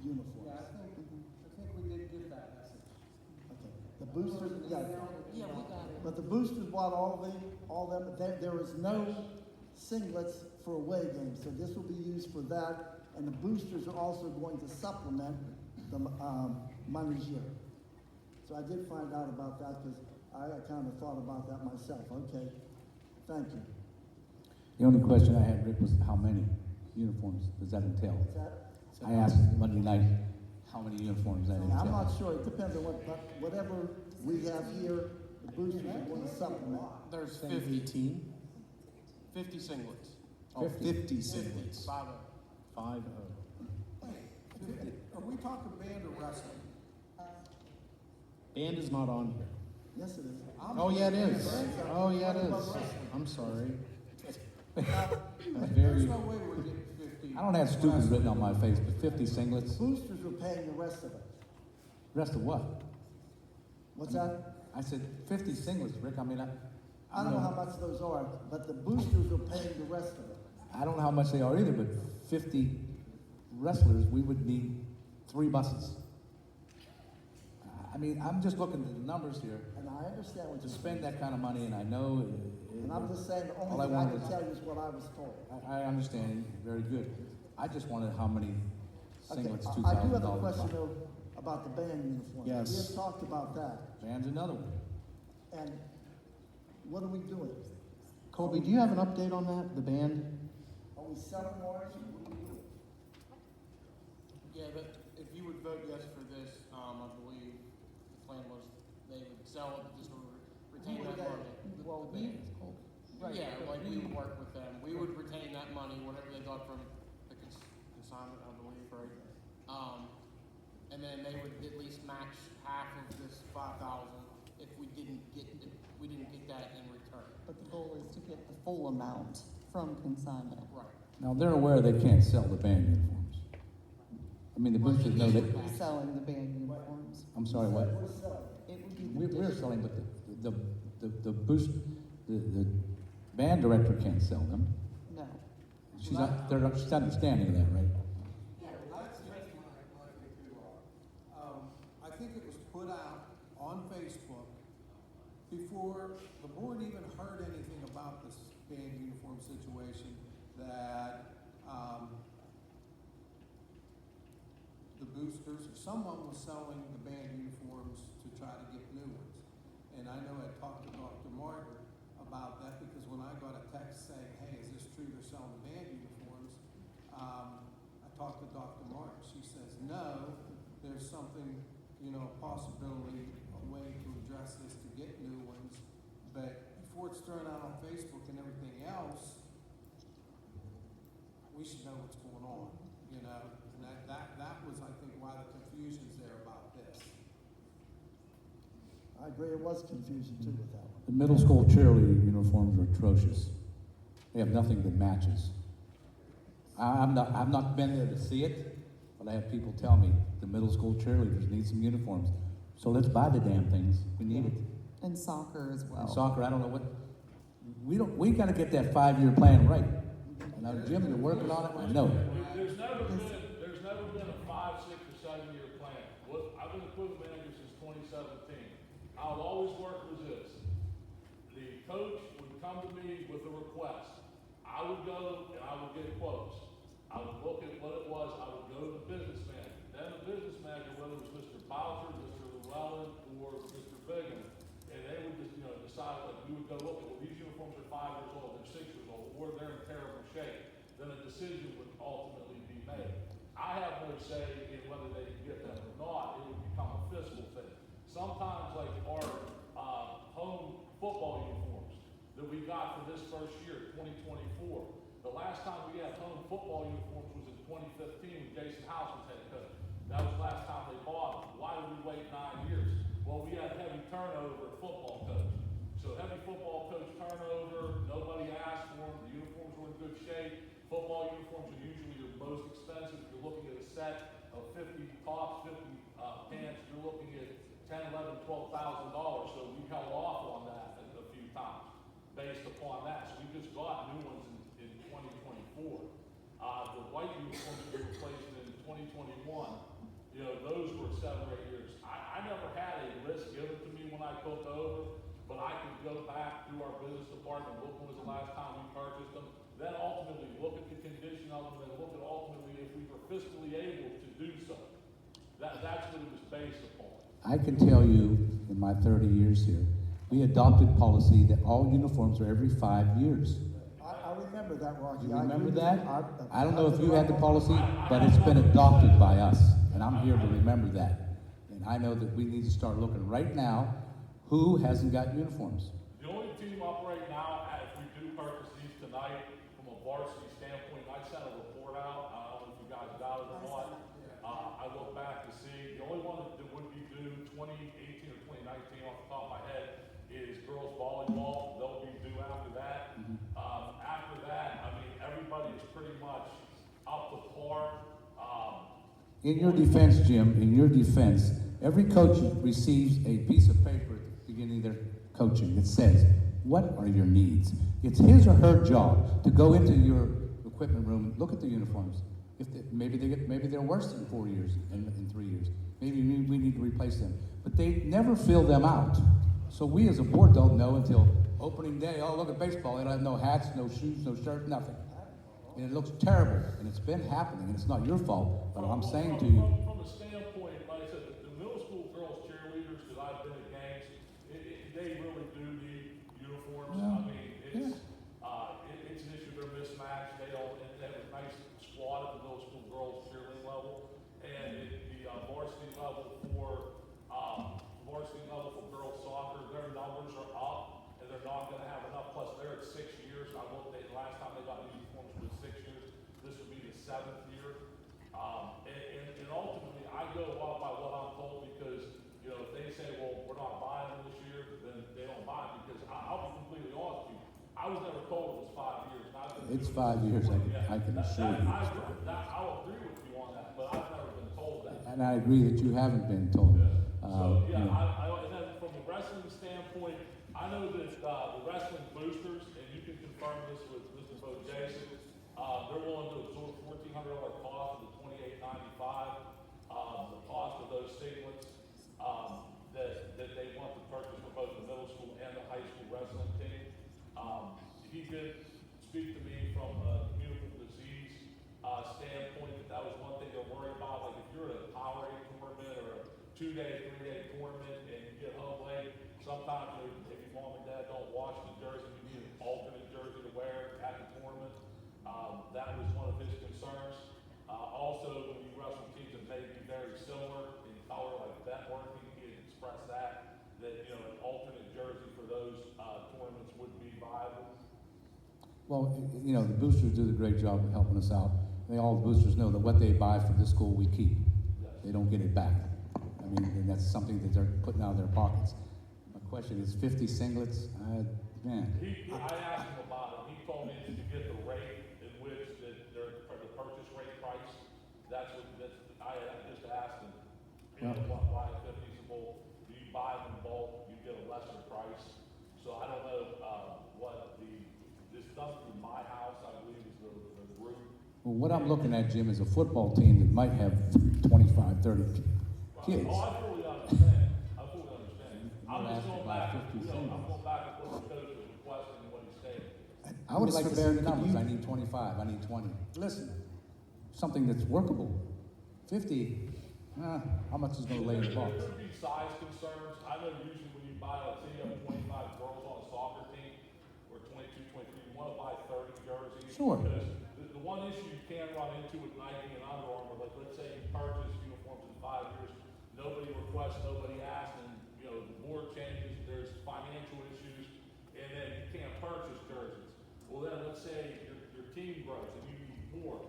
uniforms. Yeah, I think we did get that message. Okay, the boosters, yeah. Yeah, we got it. But the boosters bought all them, there is no singlets for away games, so this will be used for that, and the boosters are also going to supplement the, money here. So I did find out about that, because I kind of thought about that myself. Okay, thank you. The only question I had, Rick, was how many uniforms does that entail? What's that? I asked Monday night how many uniforms that entails. I'm not sure, it depends on what, but whatever we have here, the boosters are going to supplement. There's 18? 50 singlets. Oh, 50 singlets. 5-0. 5-0. Are we talking band or wrestling? Band is not on here. Yes, it is. Oh, yeah, it is. Oh, yeah, it is. I'm sorry. Very. There's no way we're getting 50. I don't have stupid written on my face, but 50 singlets. Boosters are paying the rest of it. Rest of what? What's that? I said 50 singlets, Rick. I mean, I don't know how much those are, but the boosters are paying the rest of it. I don't know how much they are either, but 50 wrestlers, we would need 3 buses. I mean, I'm just looking at the numbers here. And I understand what To you're spend that kind of money, and I know. And I'm just saying, the all only thing I wanted can tell you is what I was told. I understand, very good. I just wanted how many Okay, singlets, I do have a $2,000. question though about the band uniform. Yes. We have talked about that. Band's another one. And what are we doing? Colby, do you have an update on that, the band? Are we selling more? Yeah, but if you would vote yes for this, I believe the plan was they would sell it, just retain that money. Well, The band. right, Yeah, but like we would work with them. We would retain that money, whatever they got from the consignment, I believe, right? And then they would at least match half of this 5,000 if we didn't get that in return. But the goal is to get the full amount from consignment. Right. Now, they're aware they can't sell the band uniforms. I mean, the boosters know that, We're selling the band uniforms. I'm sorry, what? It would be the We're selling, but the boost, the band director can't sell them. No. She's understanding of that, right? I think it was put out on Facebook before the board even heard anything about this band uniform situation that, the boosters or someone was selling the band uniforms to try to get new ones. And I know I talked to Dr. Martin about that because when I got a text saying, hey, is this true they're selling the band uniforms? I talked to Dr. Martin. She says, no, there's something, a possibility, a way to address this to get new ones. But before it's thrown out on Facebook and everything else, we should know what's going on, And that was, I think, why the confusion's there about this. I agree, it was confusion too with that one. The middle school cheerleader uniforms are atrocious. They have nothing that matches. I've not been there to see it, but I have people tell me the middle school cheerleaders need some uniforms. So let's buy the damn things. We need it. And soccer as well. And soccer, I don't know what, we gotta get that 5-year plan right. And now, Jim, you're working on it, I know. There's never been a 5, 6, or 7 year plan. I've been equipment manager since 2017. How it always worked was this. The coach would come to me with a request. I would go and I would get quotes. I would look at what it was. I would go to the business manager. Then the business manager, whether it was Mr. Bowser, Mr. Llewellyn, or Mr. Bigham, and they would just, decide, like, we would go look at, well, these uniforms are 5 years old, they're 6 years old, or they're in terrible shape. Then a decision would ultimately be made. I have no say in whether they can get them or not. It would become a fiscal thing. Sometimes, like our home football uniforms that we got for this first year, 2024. The last time we had home football uniforms was in 2015 when Jason House was head coach. That was the last time they bought them. Why did we wait 9 years? Well, we had heavy turnover at football coach. So heavy football coach turnover, nobody asked for them, the uniforms were in good shape. Football uniforms are usually your most expensive. If you're looking at a set of 50 tops, 50 pants, you're looking at $10, $11, $12,000. So we held off on that a few times based upon that. So we just got new ones in 2024. The white uniforms we were replacing in 2021, those were 7 or 8 years. I never had a list given to me when I took over, but I could go back through our business department, look when was the last time we purchased them, then ultimately look at the condition of them, and look at ultimately if we were fiscally able to do so. That's what it was based upon. I can tell you, in my 30 years here, we adopted policy that all uniforms are every 5 years. I remember that, Rocky. You I remember agree with that? you. I don't know if you had the policy, but it's been adopted by us, and I'm here to remember that. And I know that we need to start looking right now, who hasn't got uniforms? The only team up right now, if we do purchase these tonight, from a varsity standpoint, I sent a report out. I don't know if you guys got it or not. I look back to see, the only one that would be due 2018 or 2019 off the top of my head is girls volleyball. They'll be due after that. After that, I mean, everybody is pretty much up to par. In your defense, Jim, in your defense, every coach receives a piece of paper at the beginning of their coaching that says, what are your needs? It's his or her job to go into your equipment room and look at the uniforms. Maybe they're worse than 4 years and 3 years. Maybe we need to replace them. But they never fill them out. So we as a board don't know until opening day, oh, look at baseball, they don't have no hats, no shoes, no shirt, nothing. And it looks terrible, and it's been happening, and it's not your fault, but I'm saying to you. From a standpoint, like I said, the middle school girls cheerleaders, because I've been at games, they really do need uniforms. Yeah. I mean, it's an issue, they're mismatched. They have a nice squad at the middle school girls cheerleading level. And 7th year. And ultimately, I go off by what I'm told because, you know, if they say, well, we're not buying them this year, then they don't buy them because I'll be completely honest with you. I was never told it was 5 years. And I've been It's doing 5 this years, for- I can assure you. I'll agree with you on that, but I've never been told that. And I agree that you haven't been told. So, You yeah, know, and then from the wrestling standpoint, I know that, the wrestling boosters, and you can confirm this with Mr. Bo Jason, they're willing to absorb $1,400 cost of the $28.95, the cost of those singlets, that they want to purchase for both the middle school and the high school wrestling team. He did speak to me from a communicable disease, standpoint, that was one thing they're worried about, like if you're at a Powerade tournament or a 2-day, 3-day tournament and you get home late, sometimes if your mom and dad don't wash the jersey, you need an alternate jersey to wear at the tournament. That was one of his concerns. Also, when you wrestle teams that may be very similar in color, like Bentworth, he had expressed that, you know, an alternate jersey for those, tournaments would be viable. well, you know, the boosters do a great job of helping us out. All the boosters know that what they buy for this school, we keep. They don't get it back. I mean, and that's something that they're putting out of their pockets. My question is 50 singlets? Man. I asked him about it. He told me that you get the rate in which that they're, or the purchase rate price. I just asked him, you know, why 50? He said, well, you buy them in bulk, you get a lesser price. So I don't know, what this done through my house, I believe is the group. Well, what I'm looking at, Jim, is a football team that might have 25, 30 kids. Oh, I fully understand. I'm just asking going about back, 50 I'm singles. going back to what the coach was requesting and what he stated. I would like to see Mr. the Baird, could numbers. you- I need 25, I need 20. Listen, something that's workable. 50, how much is gonna lay in the box? There could be size concerns. I know usually when you buy, let's say you have 25 girls on a soccer team, or 22, 23, you wanna buy 30 jerseys. Sure. Because the one issue you can run into with Nike and Under Armour, like let's say you purchase uniforms in 5 years, nobody requests, nobody asks, and, you know, the board changes, there's financial issues, and then you can't purchase jerseys. Well, then, let's say your team grows and you need more.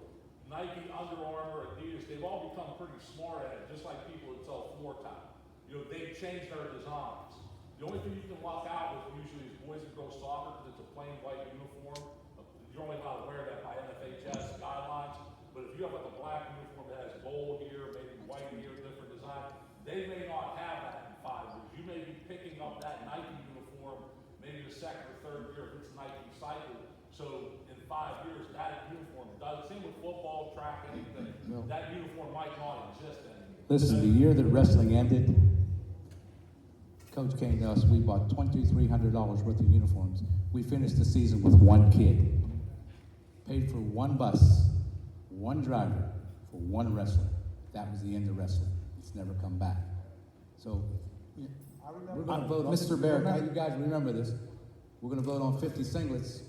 Nike, Under Armour, Adidas, they've all become pretty smart at it, just like people that sell floor tile. You know, they've changed their designs. The only thing you can luck out with usually is boys and girls soccer, because it's a plain white uniform. You're only allowed to wear that by NFHS guidelines, but if you have like a black uniform that has gold here, maybe white here, different design, they may not have that in 5 years. You may be picking up that Nike uniform, maybe the second or third year if it's Nike cycle. So in 5 years, that uniform does, same with football, track, anything, that uniform might not exist anymore. Listen, the year that wrestling ended, Coach came to us, we bought $2,300 worth of uniforms. We finished the season with one kid. Paid for one bus, one driver, for one wrestler. That was the end of wrestling. It's never come back. So, we're gonna vote on, Mr. Baird, you guys remember this, we're gonna vote on 50 singlets.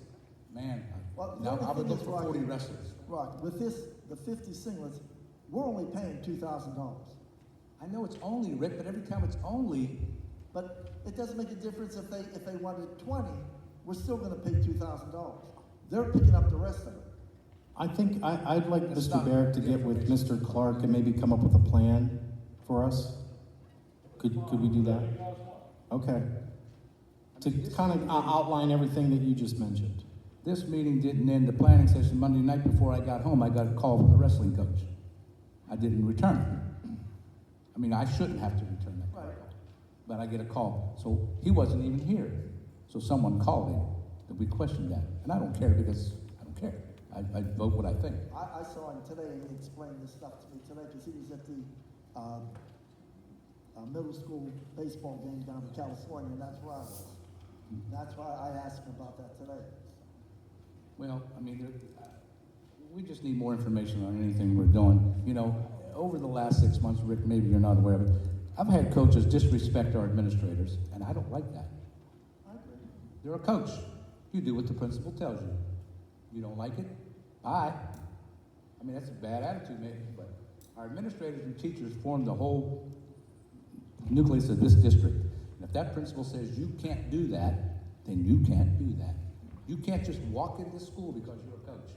Man, Well, the now only I would thing look is, for Rocky, 40 wrestlers. Rock, with this, the 50 singlets, we're only paying $2,000. I know it's only, Rick, but every time it's only, But it doesn't make a difference if they wanted 20, we're still gonna pay $2,000. They're picking up the rest of it. I think I'd like That's Mr. not Barrett to get with Mr. Clark and maybe come up with a plan for us. Could we do that? Okay. To kind of outline everything that you just mentioned. this meeting didn't end the planning session Monday night. Before I got home, I got a call from the wrestling coach. I didn't return it. I mean, I shouldn't have to return that call. But I get a call. So he wasn't even here. So someone called him, and we questioned that. And I don't care because I don't care. I vote what I think. I saw him today, and he explained this stuff to me today, because he was at the middle school baseball game down in California, and that's where I was. That's why I asked him about that today. Well, I mean, we just need more information on anything we're doing. You know, over the last 6 months, Rick, maybe you're not aware of it, I've had coaches disrespect our administrators, and I don't like that. I agree. You're a coach. You do what the principal tells you. You don't like it? Bye. I mean, that's a bad attitude, maybe, but our administrators and teachers form the whole nucleus of this district. And if that principal says you can't do that, then you can't do that. You can't just walk into school because you're a coach.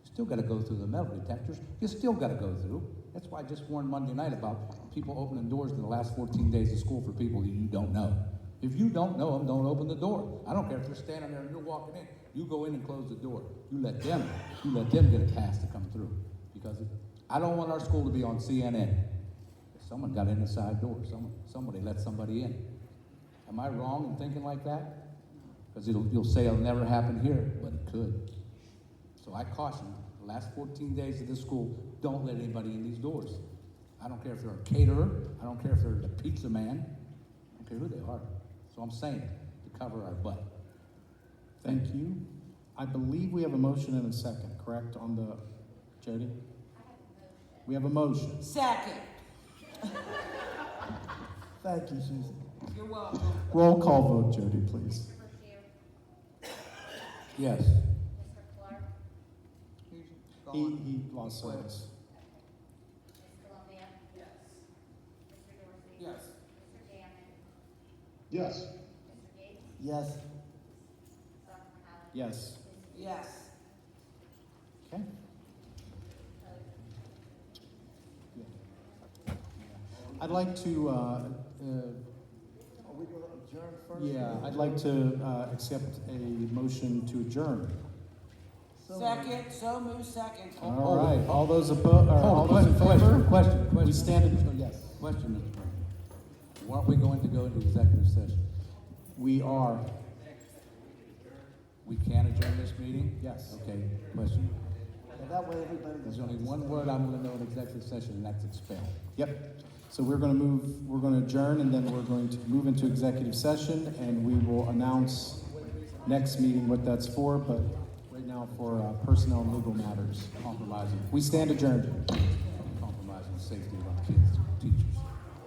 Just Still gotta go through the metal detectors, you still gotta go through. That's why I just warned Monday night about people opening doors in the last 14 days of school for people that you don't know. If you don't know them, don't open the door. I don't care if they're standing there and you're walking in. You go in and close the door. You let them get a pass to come through. Because I don't want our school to be on CNN. Someone got in the side door. Somebody let somebody in. Am I wrong in thinking like that? Because you'll say it'll never happen here, but it could. So I caution, the last 14 days of this school, don't let anybody in these doors. I don't care if they're a caterer. I don't care if they're the pizza man. I don't care who they are. So I'm saying it to cover our butt. Thank you. I believe we have a motion and a second, correct, on the, Jody? We have a motion. Second. Thank you, Susan. You're welcome. Roll call vote, Jody, please. Yes. Mr. Clark, He lost service. Ms. Columbia. Yes. Mr. Dorsey. Yes. Mr. Gammon. Yes. Mr. Gates. Yes. Dr. Howard. Yes. Yes. Okay. I'd like to, Are we going to adjourn first? yeah, I'd like to accept a motion to adjourn. Second, so move second. All right, all those opposed, all those in favor? Question. We stand adjourned, yes. Question, Mr. President. Weren't we going to go into executive session? We are, We can adjourn this meeting? yes. Okay, question. And that way everybody There's gets. only one word I'm gonna know in executive session, and that's expel. Yep. So we're going to adjourn, and then we're going to move into executive session, and we will announce next meeting what that's for, but right now for personnel and legal matters. Compromising, We stand adjourned. compromising the safety of our kids.